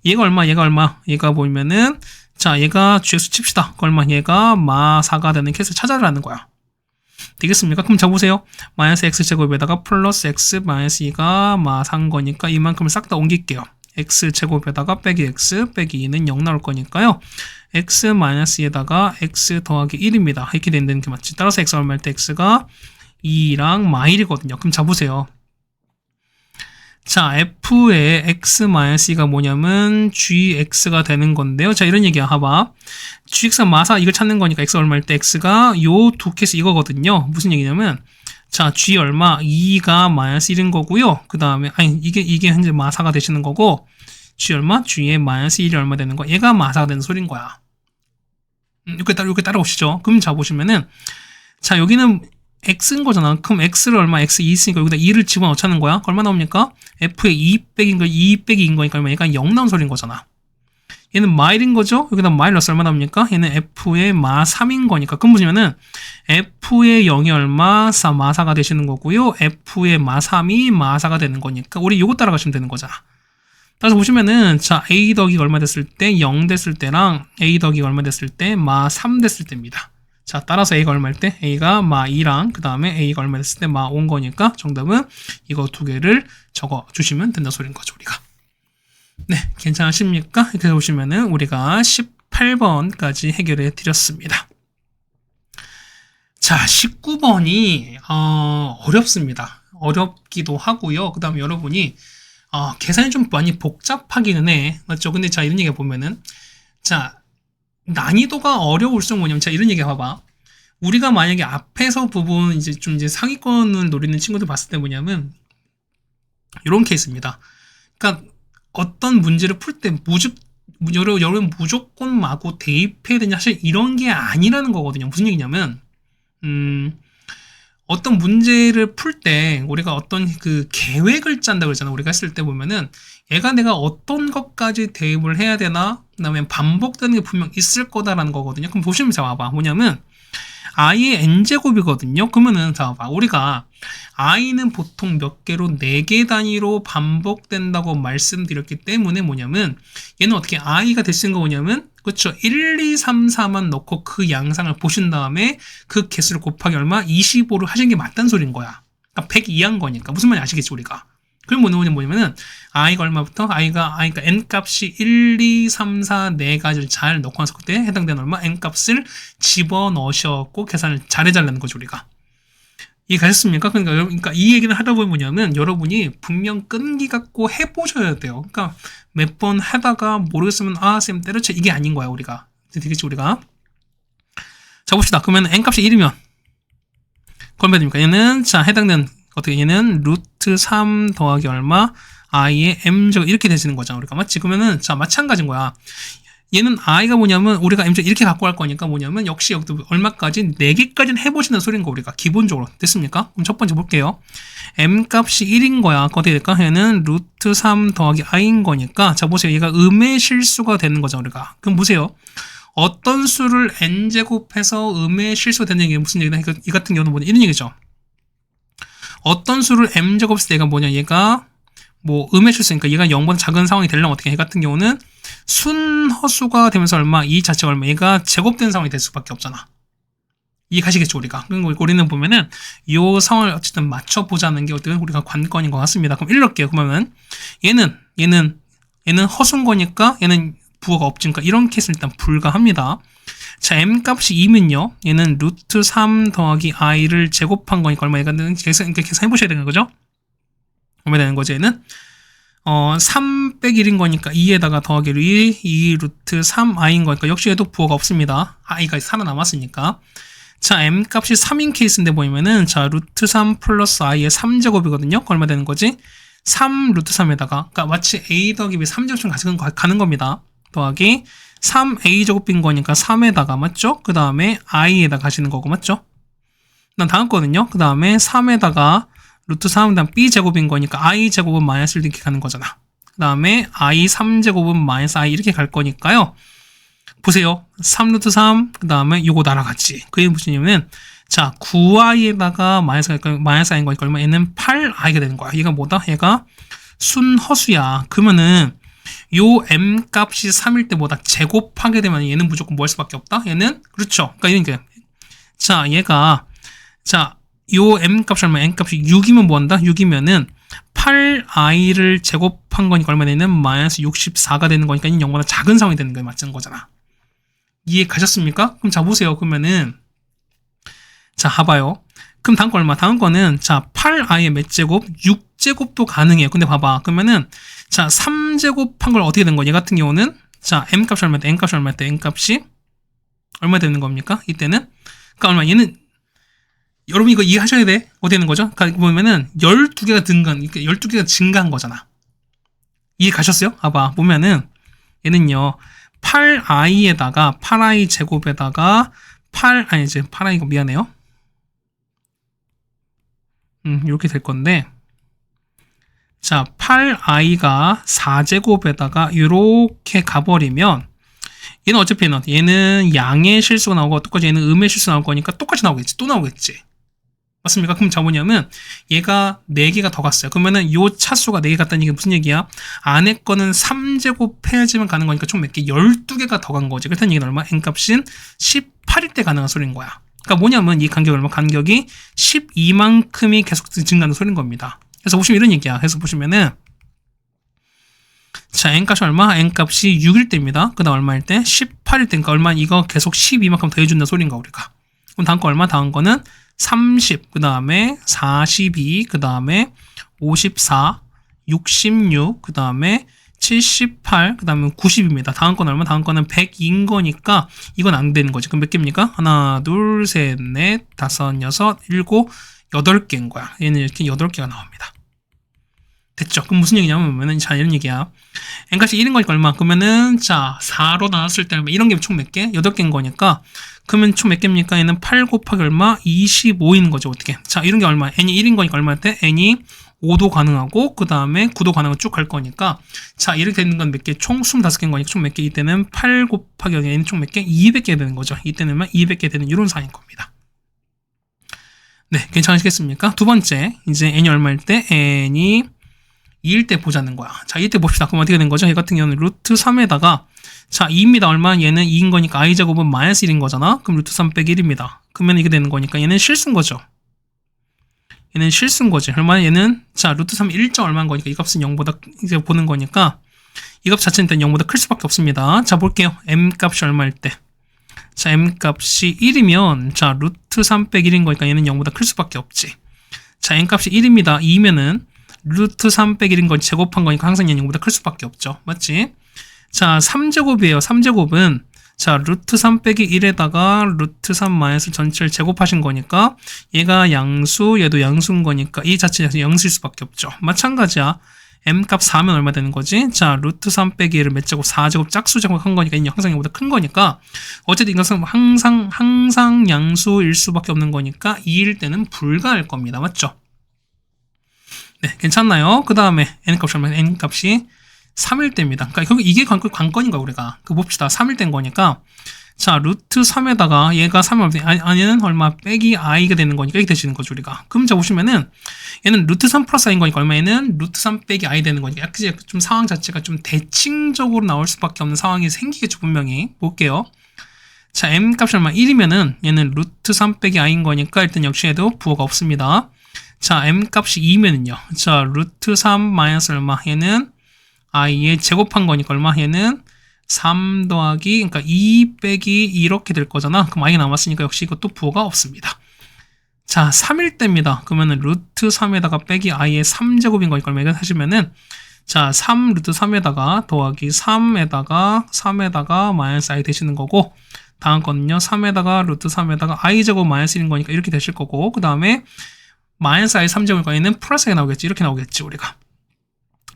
얘가 얼마 얘가 보면은 자, 얘가 gx 칩시다. 얼마? 얘가 마4가 되는 케이스를 찾아라는 거야. 되겠습니까? 그럼 자, 보세요. 마이너스 x제곱에다가 플러스 x 마이너스 2가 마4인 거니까 이만큼을 싹 다 옮길게요. x제곱에다가 빼기 x 빼기 2는 0 나올 거니까요. x 마이너스 2에다가 x 더하기 1입니다. 이렇게 된다는 게 맞지. 따라서 x 얼마일 때 x가 2랑 마1이거든요. 그럼 자, 보세요. 자, f의 x-2가 뭐냐면 gx가 되는 건데요. 자, 이런 얘기야. 봐봐. gx가 마사 이걸 찾는 거니까 x 얼마일 때 x가 요 두 케이스 이거거든요. 무슨 얘기냐면 자, g 얼마? 2가 마이너스 1인 거고요. 그 다음에 아니 이게 현재 마사가 되시는 거고 g 얼마? g의 마이너스 1이 얼마 되는 거? 얘가 마사가 되는 소린 거야. 이렇게 따라오시죠. 그럼 자, 보시면은 자, 여기는 x인 거잖아. 그럼 x를 얼마? x 2 있으니까 여기다 2를 집어넣자는 거야. 얼마 나옵니까? f의 2 빼기인 거, 2 빼기인 거니까 얼마? 얘가 0 나온 소리인 거잖아. 얘는 마일인 거죠? 여기다 마이너스 얼마 나옵니까? 얘는 f의 마 3인 거니까. 그럼 보시면은 f의 0이 얼마? 마4가 되시는 거고요. f의 마 3이 마4가 되는 거니까 우리 요거 따라가시면 되는 거잖아. 따라서 보시면은, 자, a 더하기가 얼마 됐을 때, 0 됐을 때랑 a 더하기가 얼마 됐을 때, 마 3 됐을 때입니다. 자, 따라서 a가 얼마일 때? a가 마 2랑, 그 다음에 a가 얼마 됐을 때, 마 5인 거니까, 정답은 이거 두 개를 적어 주시면 된다 소리인 거죠, 우리가. 네, 괜찮으십니까? 이렇게 보시면은, 우리가 18번까지 해결해 드렸습니다. 자, 19번이, 어렵습니다. 어렵기도 하고요. 그 다음에 여러분이, 계산이 좀 많이 복잡하기는 해. 맞죠? 근데 자, 이런 얘기 보면은, 자, 난이도가 어려울수록 뭐냐면, 자, 이런 얘기 봐봐. 우리가 만약에 앞에서 부분, 이제 좀 이제 상위권을 노리는 친구들 봤을 때 뭐냐면, 이런 케이스입니다. 그러니까, 어떤 문제를 풀 때 여러분 무조건 마구 대입해야 되냐, 사실 이런 게 아니라는 거거든요. 무슨 얘기냐면, 어떤 문제를 풀 때 우리가 어떤 그 계획을 짠다 그러잖아. 우리가 했을 때 보면은 얘가 내가 어떤 것까지 대입을 해야 되나, 그다음에 반복되는 게 분명 있을 거다라는 거거든요. 그럼 보시면 자 봐봐. 뭐냐면 i의 n제곱이거든요. 그러면은 자 봐봐. 우리가 i는 보통 몇 개로 4개 단위로 반복된다고 말씀드렸기 때문에 뭐냐면 얘는 어떻게 i가 될 수 있는 거 뭐냐면 그렇죠. 1, 2, 3, 4만 넣고 그 양상을 보신 다음에 그 개수를 곱하기 얼마? 25를 하신 게 맞다는 소리인 거야. 그러니까 102한 거니까. 무슨 말인지 아시겠지 우리가. 그럼 뭐냐면 i가 얼마부터? i가 n 값이 1, 2, 3, 4, 4가지를 잘 넣고 나서 그때 해당되는 얼마? n 값을 집어넣으셨고 계산을 잘해달라는 거죠 우리가. 이해가셨습니까? 그러니까 이 얘기를 하다 보면 뭐냐면 여러분이 분명 끈기 갖고 해보셔야 돼요. 그러니까 몇 번 하다가 모르겠으면 쌤 때려쳐 이게 아닌 거야 우리가. 되겠지 우리가. 자 봅시다. 그러면 n 값이 1이면 얼마 됩니까? 얘는 자 해당되는 어떻게 얘는 루트 3 더하기 얼마 i의 m제곱 이렇게 되시는 거잖아 우리가. 맞지? 그러면은 자 마찬가지인 거야. 얘는 i가 뭐냐면 우리가 m제곱 이렇게 갖고 갈 거니까 뭐냐면 역시 여기도 얼마까지 4개까지는 해보시는 소리인 거 우리가 기본적으로. 됐습니까? 그럼 첫 번째 볼게요. m 값이 1인 거야. 어떻게 될까? 얘는 루트 3 더하기 i인 거니까 자 보세요. 얘가 음의 실수가 되는 거죠 우리가. 그럼 보세요. 어떤 수를 n제곱해서 음의 실수가 되는 게 무슨 얘기냐? 이 같은 경우는 뭐냐? 이런 얘기죠. 어떤 수를 m제곱 했을 때 얘가 뭐냐? 얘가 뭐 음의 실수니까 얘가 0보다 작은 상황이 되려면 어떻게 해? 얘 같은 경우는 순허수가 되면서 얼마? 이 자체가 얼마? 얘가 제곱된 상황이 될 수밖에 없잖아. 이해가시겠죠 우리가? 그리고 우리는 보면은 이 상황을 어쨌든 맞춰보자는 게 어떻게 우리가 관건인 것 같습니다. 그럼 이럴게요. 그러면 얘는 허수인 거니까 얘는 부호가 없으니까 이런 케이스는 일단 불가합니다. 자, m 값이 2면요. 얘는 루트 3 더하기 i를 제곱한 거니까 얼마? 얘가 계산해보셔야 되는 거죠? 얼마 되는 거지 얘는? 3 빼기 1인 거니까 2에다가 더하기로 1, 2 루트 3i인 거니까 역시 얘도 부호가 없습니다. i가 살아남았으니까. 자, m 값이 3인 케이스인데 보이면은 자, 루트 3 플러스 i의 3제곱이거든요. 얼마 되는 거지? 3 루트 3에다가 그러니까 마치 a 더하기 b 3제곱처럼 가는 겁니다. 더하기 3a 제곱인 거니까 3에다가 맞죠? 그 다음에 i에다 가시는 거고 맞죠? 난 다음 거거든요. 그 다음에 3에다가 루트 3, 다음 b 제곱인 거니까 i 제곱은 마이너스 1 이렇게 가는 거잖아. 그 다음에 i 3제곱은 마이너스 i 이렇게 갈 거니까요. 보세요. 3 루트 3, 그 다음에 요거 날아갔지. 그게 무슨 얘기냐면 자 9i에다가 마이너스 i인 거니까 얼마? 얘는 8i가 되는 거야. 얘가 뭐다? 얘가 순허수야. 그러면은 요 m 값이 3일 때 뭐다? 제곱하게 되면 얘는 무조건 뭐 할 수밖에 없다? 얘는 그렇죠. 그러니까 이런 게 자 얘가 자 요 m 값이 얼마? n 값이 6이면 뭐 한다? 6이면은 8i를 제곱한 거니까 얼마 되는? 마이너스 64가 되는 거니까 이 0보다 작은 상황이 되는 거에 맞는 거잖아. 이해 가셨습니까? 그럼 자 보세요. 그러면은 자 봐봐요. 그럼 다음 거 얼마? 다음 거는 자 8i의 몇 제곱? 6제곱도 가능해요. 근데 봐봐. 그러면은 자 3제곱한 걸 어떻게 된 거냐? 얘 같은 경우는 자 m 값이 얼마 때? n 값이 얼마 때? n 값이 얼마 되는 겁니까? 이때는 그러니까 얼마? 얘는 여러분 이거 이해하셔야 돼. 어떻게 되는 거죠? 그러니까 보면은 12개가 그러니까 12개가 증가한 거잖아. 이해 가셨어요? 봐봐. 보면은 얘는요. 8i에다가 8i 제곱에다가 8i 이거 미안해요. 이렇게 될 건데 자 8i가 4제곱에다가 이렇게 가버리면 얘는 어차피 얘는 양의 실수가 나오고 똑같이 얘는 음의 실수가 나올 거니까 똑같이 나오겠지. 또 나오겠지. 맞습니까? 그럼 자 뭐냐면 얘가 4개가 더 갔어요. 그러면은 요 차수가 4개 갔다는 얘기가 무슨 얘기야? 안에 거는 3제곱 해야지만 가는 거니까 총 몇 개? 12개가 더 간 거지. 그렇다는 얘기는 얼마? n값인 18일 때 가능한 소리인 거야. 그러니까 뭐냐면 이 간격이 얼마? 간격이 12만큼이 계속 증가하는 소리인 겁니다. 그래서 보시면 이런 얘기야. 그래서 보시면은 자, n값이 얼마? n값이 6일 때입니다. 그 다음 얼마일 때? 18일 때니까 얼마? 이거 계속 12만큼 더 해준다는 소리인가 우리가. 그럼 다음 거 얼마? 다음 거는 30, 그 다음에 42, 그 다음에 54, 66, 그 다음에 78, 그 다음에 90입니다. 다음 건 얼마? 다음 거는 100인 거니까 이건 안 되는 거지. 그럼 몇 개입니까? 하나, 둘, 셋, 넷, 다섯, 여섯, 일곱, 8개인 거야. 얘는 이렇게 8개가 나옵니다. 됐죠? 그럼 무슨 얘기냐면, 자, 이런 얘기야. n값이 1인 거니까 얼마? 그러면은, 자, 4로 나눴을 때 이런 게 총 몇 개? 8개인 거니까, 그러면 총 몇 개입니까? 얘는 8 곱하기 얼마? 25인 거죠, 어떻게? 자, 이런 게 얼마? n이 1인 거니까 얼마일 때? n이 5도 가능하고, 그 다음에 9도 가능하고 쭉 갈 거니까, 자, 이렇게 되는 건 몇 개? 총 25개인 거니까 총 몇 개? 이때는 8 곱하기 n이 총 몇 개? 200개 되는 거죠. 이때는 200개 되는 이런 상인 겁니다. 네, 괜찮으시겠습니까? 두 번째, 이제 n이 얼마일 때? n이 2일 때 보자는 거야. 자, 2일 때 봅시다. 그럼 어떻게 된 거죠? 얘 같은 경우는 루트 3에다가 자, 2입니다. 얼마? 얘는 2인 거니까 i제곱은 마이너스 1인 거잖아. 그럼 루트 3 빼기 1입니다. 그러면 이게 되는 거니까 얘는 실수인 거죠. 얘는 실수인 거지. 얼마나 얘는 자, 루트 3 1점 얼마인 거니까 이 값은 0보다 이제 보는 거니까 이 값 자체는 일단 0보다 클 수밖에 없습니다. 자, 볼게요. m 값이 얼마일 때? 자, m 값이 1이면 자, 루트 3 빼기 1인 거니까 얘는 0보다 클 수밖에 없지. 자, n 값이 1입니다. 2면은 루트 3 빼기 1인 건 제곱한 거니까 항상 얘는 0보다 클 수밖에 없죠. 맞지? 자, 3제곱이에요. 3제곱은 자, 루트 3 빼기 1에다가 루트 3 마이너스 전체를 제곱하신 거니까 얘가 양수, 얘도 양수인 거니까 이 자체에서 0일 수밖에 없죠. 마찬가지야. m값 4면 얼마 되는 거지? 자, 루트 3 빼기 1을 몇 제곱? 4제곱 짝수 제곱한 거니까 얘는 항상 0보다 큰 거니까 어쨌든 이것은 항상 양수일 수밖에 없는 거니까 2일 때는 불가할 겁니다. 맞죠? 네, 괜찮나요? 그 다음에 n값이 얼마예요? n값이 3일 때입니다. 그러니까 결국 이게 관건인 거야, 우리가. 그 봅시다. 3일 된 거니까. 자, 루트 3에다가 얘가 3을 아니는 얼마 빼기 i가 되는 거니까 이렇게 되시는 거죠, 우리가. 그럼 자 보시면은 얘는 루트 3 플러스 i인 거니까 얼마? 얘는 루트 3 빼기 i 되는 거니까 약간 좀 상황 자체가 좀 대칭적으로 나올 수밖에 없는 상황이 생기겠죠, 분명히. 볼게요. 자, m 값이 얼마? 1이면은 얘는 루트 3 빼기 i인 거니까 일단 역시 해도 부호가 없습니다. 자, m 값이 2면은요. 자, 루트 3 마이너스 얼마? 얘는 i에 제곱한 거니까 얼마? 얘는 3 더하기, 그러니까 2 빼기 이렇게 될 거잖아. 그럼 i가 남았으니까 역시 이것도 부호가 없습니다. 자, 3일 때입니다. 그러면은 루트 3에다가 빼기 i의 3제곱인 거니까 얼마? 이거 하시면은 자, 3 루트 3에다가 더하기 3에다가 마이너스 i 되시는 거고, 다음 거는요. 3에다가 루트 3에다가 i제곱 마이너스 1인 거니까 이렇게 되실 거고, 그 다음에 마이너스 i 3제곱일 얘는 플러스 i 나오겠지. 이렇게 나오겠지, 우리가.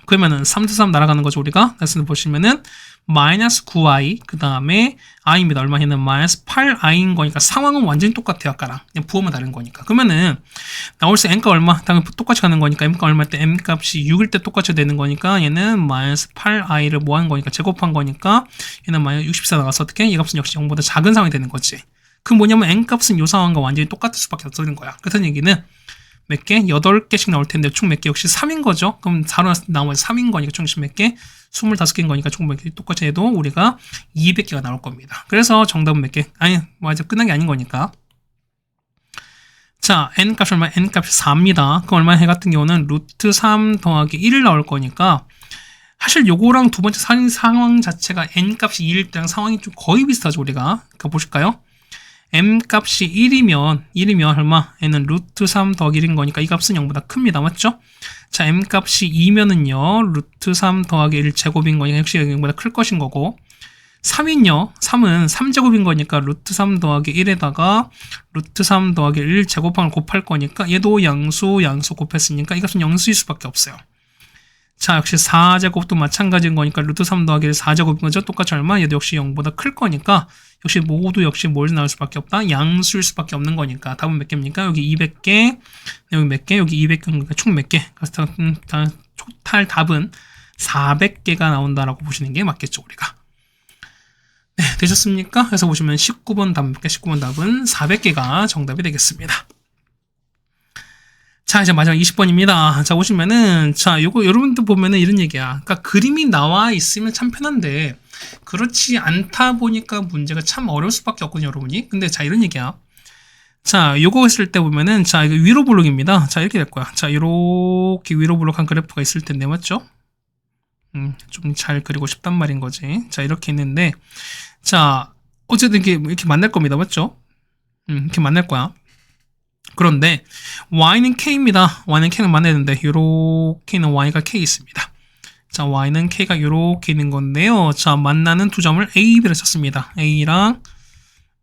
그러면은 3대 3 날아가는 거죠, 우리가. 그래서 보시면은 마이너스 9i 그 다음에 i입니다. 얼마? 얘는 마이너스 8i인 거니까 상황은 완전히 똑같아요, 아까랑. 그냥 부호만 다른 거니까. 그러면은 나올 때 n값 얼마? 당연히 똑같이 가는 거니까 m값 얼마일 때 m값이 6일 때 똑같이 되는 거니까 얘는 마이너스 8i를 뭐 한 거니까 제곱한 거니까 얘는 마이너스 64 나가서 어떻게? 이 값은 역시 0보다 작은 상황이 되는 거지. 그럼 뭐냐면 n값은 이 상황과 완전히 똑같을 수밖에 없는 거야. 그렇다는 얘기는 몇 개? 8개씩 나올 텐데 총 몇 개? 역시 3인 거죠. 그럼 4로 나머지 3인 거니까 총 몇 개? 25개인 거니까 총 몇 개? 똑같이 해도 우리가 200개가 나올 겁니다. 그래서 정답은 몇 개? 아니, 뭐 아직 끝난 게 아닌 거니까. 자, n값이 얼마? n값이 4입니다. 그럼 얼마? 해 같은 경우는 루트 3 더하기 1을 나올 거니까 사실 요거랑 두 번째 상황 자체가 n값이 2일 때랑 상황이 좀 거의 비슷하죠, 우리가. 그러니까 보실까요? m값이 1이면 얼마? 얘는 루트 3 더하기 1인 거니까 이 값은 0보다 큽니다. 맞죠? 자, m값이 2면은요. 루트 3 더하기 1 제곱인 거니까 역시 0보다 클 것인 거고 3은요. 3은 3제곱인 거니까 루트 3 더하기 1에다가 루트 3 더하기 1 제곱항을 곱할 거니까 얘도 양수 곱했으니까 이 값은 영수일 수밖에 없어요. 자, 역시 4제곱도 마찬가지인 거니까 루트 3 더하기 1 4제곱인 거죠. 똑같이 얼마? 얘도 역시 0보다 클 거니까 역시 모두 역시 뭘 나올 수밖에 없다? 양수일 수밖에 없는 거니까 답은 몇 개입니까? 여기 200개, 여기 몇 개? 여기 200개니까 총 몇 개? 그래서 토탈 답은 400개가 나온다라고 보시는 게 맞겠죠, 우리가. 네, 되셨습니까? 그래서 보시면 19번 답 몇 개? 19번 답은 400개가 정답이 되겠습니다. 자, 이제 마지막 20번입니다. 자, 보시면은, 자, 요거, 여러분들 보면은 이런 얘기야. 그러니까 그림이 나와 있으면 참 편한데, 그렇지 않다 보니까 문제가 참 어려울 수밖에 없거든요, 여러분이. 근데 자, 이런 얘기야. 자, 요거 했을 때 보면은, 자, 이거 위로 블록입니다. 자, 이렇게 될 거야. 자, 요렇게 위로 블록한 그래프가 있을 텐데, 맞죠? 좀 잘 그리고 싶단 말인 거지. 자, 이렇게 있는데, 자, 어쨌든 이렇게 만날 겁니다. 맞죠? 이렇게 만날 거야. 그런데 y는 k입니다. y는 k는 만나는데 요렇게는 y가 k 있습니다. 자, y는 k가 요렇게 있는 건데요. 자, 만나는 두 점을 a, b를 쳤습니다. a랑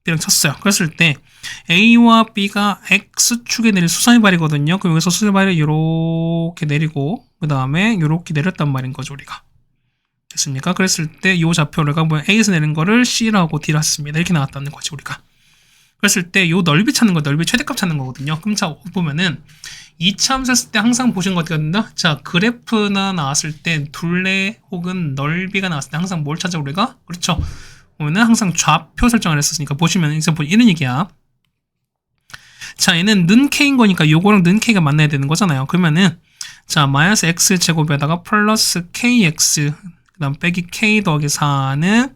b랑 쳤어요. 그랬을 때 a와 b가 x축에 내릴 수선의 발이거든요. 그럼 여기서 수선의 발을 요렇게 내리고 그 다음에 요렇게 내렸단 말인 거죠, 우리가. 됐습니까? 그랬을 때 요 좌표를 보면 a에서 내린 거를 c라고 d라 했습니다. 이렇게 나왔다는 거지, 우리가. 그랬을 때 요 넓이 찾는 거, 넓이 최대값 찾는 거거든요. 그럼 자, 보면은 이차함수 했을 때 항상 보신 거 어떻게 된다? 자, 그래프나 나왔을 때 둘레 혹은 넓이가 나왔을 때 항상 뭘 찾아 우리가? 그렇죠. 보면은 항상 좌표 설정을 했었으니까 보시면 이제 이런 얘기야. 자, 얘는 는 k인 거니까 요거랑 는 k가 만나야 되는 거잖아요. 그러면은 자, 마이너스 x 제곱에다가 플러스 kx 그다음 빼기 k 더하기 4는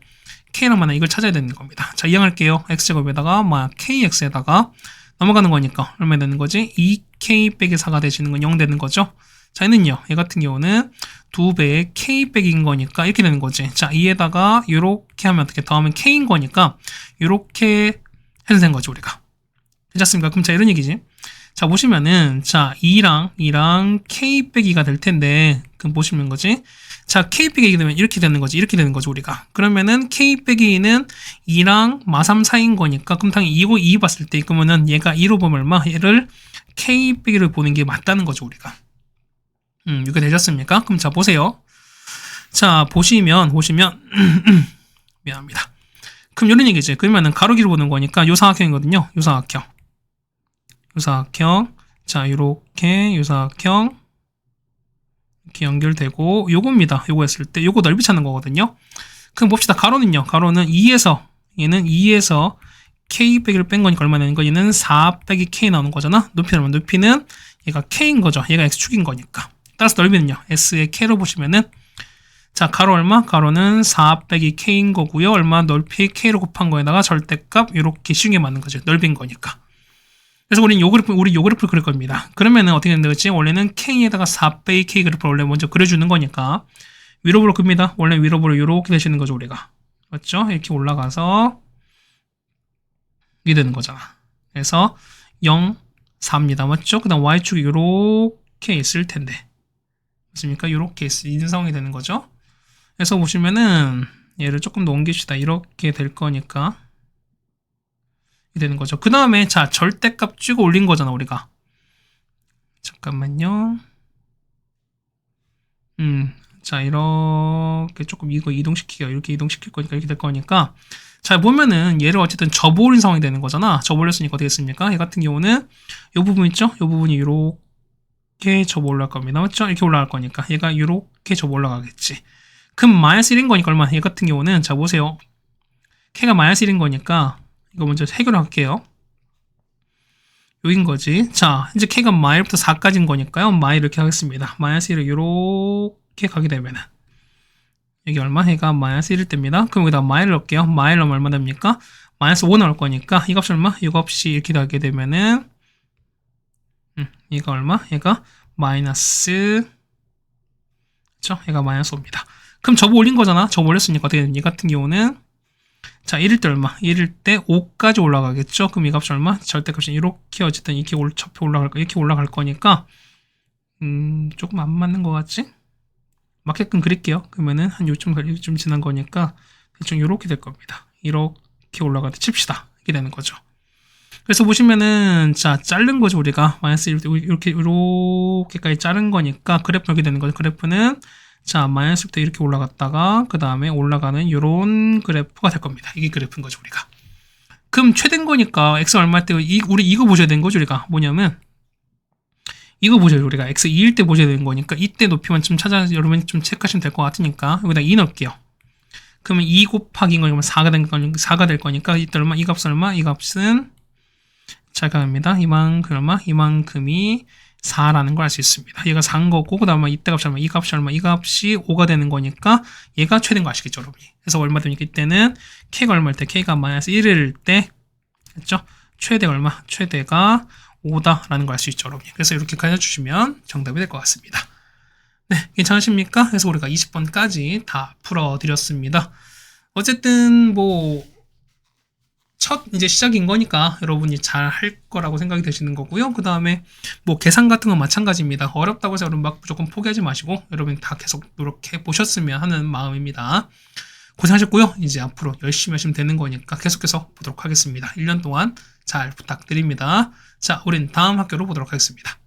k랑 만나 이걸 찾아야 되는 겁니다. 자, 이항할게요. x제곱에다가 kx에다가 넘어가는 거니까 얼마 되는 거지? 2k 빼기 4가 되시는 건 0 되는 거죠. 자, 얘는요. 얘 같은 경우는 2배의 k 빼기인 거니까 이렇게 되는 거지. 자, 2에다가 이렇게 하면 어떻게 더하면 k인 거니까 이렇게 해도 되는 거죠, 우리가. 괜찮습니까? 그럼 자, 이런 얘기지. 자, 보시면은 자, 2랑 k 빼기가 될 텐데 그럼 보시면 거지. 자, k 빼기 되면 이렇게 되는 거지. 이렇게 되는 거죠, 우리가. 그러면은 k 빼기 2는 2랑 마3 사이인 거니까 그럼 당연히 2고 2 봤을 때 그러면은 얘가 2로 보면 얼마? 얘를 k 빼기를 보는 게 맞다는 거죠, 우리가. 이렇게 되셨습니까? 그럼 자, 보세요. 자, 보시면 미안합니다. 그럼 이런 얘기지. 그러면은 가로기를 보는 거니까 요 사각형이거든요. 요 사각형. 자, 요렇게 요 사각형 이렇게 연결되고 요겁니다. 요거 했을 때 요거 넓이 찾는 거거든요. 그럼 봅시다. 가로는요. 가로는 2에서 얘는 2에서 k 빼기를 뺀 거니까 얼마 되는 거? 얘는 4 빼기 k 나오는 거잖아. 높이는 얘가 k인 거죠. 얘가 x축인 거니까. 따라서 넓이는요. s의 k로 보시면은 자, 가로 얼마? 가로는 4 빼기 k인 거고요. 얼마? 넓이 k로 곱한 거에다가 절대값 이렇게 쉬운 게 맞는 거죠. 넓인 거니까. 그래서 우리 요 그래프를 그릴 겁니다. 그러면은 어떻게 된다지? 원래는 k에다가 4 빼기 k 그래프를 원래 먼저 그려주는 거니까 위로 보러 큽니다. 원래 위로 보러 이렇게 되시는 거죠, 우리가. 맞죠? 이렇게 올라가서 이게 되는 거잖아. 그래서 0, 4입니다. 맞죠? 그 다음 y축이 이렇게 있을 텐데. 맞습니까? 이렇게 있는 상황이 되는 거죠. 그래서 보시면은 얘를 조금 더 옮깁시다. 이렇게 될 거니까 되는 거죠. 그 다음에 자, 절대값 찍어 올린 거잖아, 우리가. 잠깐만요. 자, 이렇게 조금 이거 이동시키기가 이렇게 이동시킬 거니까 이렇게 될 거니까 자, 보면은 얘를 어쨌든 접어 올린 상황이 되는 거잖아. 접어 올렸으니까 어떻게 됐습니까? 얘 같은 경우는 이 부분 있죠? 이 부분이 이렇게 접어 올라갈 겁니다. 맞죠? 이렇게 올라갈 거니까 얘가 이렇게 접어 올라가겠지. 그럼 마이너스 1인 거니까 얼마? 얘 같은 경우는 자, 보세요. k가 마이너스 1인 거니까 이거 먼저 해결할게요. 여긴 거지. 자, 이제 k가 마일부터 4까지인 거니까요. 마일 이렇게 하겠습니다. 마이너스 1을 이렇게 가게 되면은 여기 얼마? 해가 마이너스 1일 때입니다. 그럼 여기다 마일을 넣을게요. 마일 넣으면 얼마 됩니까? 마이너스 5 나올 거니까 이 값이 얼마? 이 값이 이렇게 가게 되면은 얘가 얼마? 얘가 마이너스 그쵸? 얘가 마이너스 5입니다. 그럼 접어 올린 거잖아. 접어 올렸으니까 어떻게 되는? 얘 같은 경우는 자, 1일 때 얼마? 1일 때 5까지 올라가겠죠? 그럼 이 값이 얼마? 절대값이 이렇게 어쨌든 이렇게 접혀 올라갈 거, 이렇게 올라갈 거니까 조금 안 맞는 것 같지? 맞게끔 그릴게요. 그러면은 한 요쯤 지난 거니까 대충 이렇게 될 겁니다. 이렇게 올라갈 때 칩시다. 이렇게 되는 거죠. 그래서 보시면은 자, 자른 거죠, 우리가. 마이너스 이렇게까지 자른 거니까 그래프 이렇게 되는 거죠. 그래프는 자, 마이너스 때 이렇게 올라갔다가 그 다음에 올라가는 요런 그래프가 될 겁니다. 이게 그래프인 거죠, 우리가. 그럼 최대인 거니까 x 얼마 때 우리 이거 보셔야 되는 거죠, 우리가. 뭐냐면 이거 보셔야 돼요. 우리가 x 2일 때 보셔야 되는 거니까 이때 높이만 좀 여러분이 좀 체크하시면 될 것 같으니까 여기다 2 넣을게요. 그러면 2 곱하기 이거 4가 될 거니까 이때 얼마? 이 값은 얼마? 이 값은 자, 갑니다. 이만큼 얼마? 이만큼이 4라는 걸 알 수 있습니다. 얘가 4인 거고, 그 다음에 이때 값이 얼마? 이 값이 얼마? 이 값이 5가 되는 거니까 얘가 최대인 거 아시겠죠, 여러분이? 그래서 얼마 되니까 이때는 k가 얼마일 때? k가 마이너스 1일 때, 했죠? 최대가 얼마? 최대가 5다라는 걸 알 수 있죠, 여러분이. 그래서 이렇게까지 해주시면 정답이 될 것 같습니다. 네, 괜찮으십니까? 그래서 우리가 20번까지 다 풀어드렸습니다. 어쨌든 첫 이제 시작인 거니까 여러분이 잘 할 거라고 생각이 되시는 거고요. 그 다음에 계산 같은 건 마찬가지입니다. 어렵다고 해서 여러분 막 무조건 포기하지 마시고 여러분 다 계속 노력해 보셨으면 하는 마음입니다. 고생하셨고요. 이제 앞으로 열심히 하시면 되는 거니까 계속해서 보도록 하겠습니다. 1년 동안 잘 부탁드립니다. 자, 우린 다음 학교로 보도록 하겠습니다.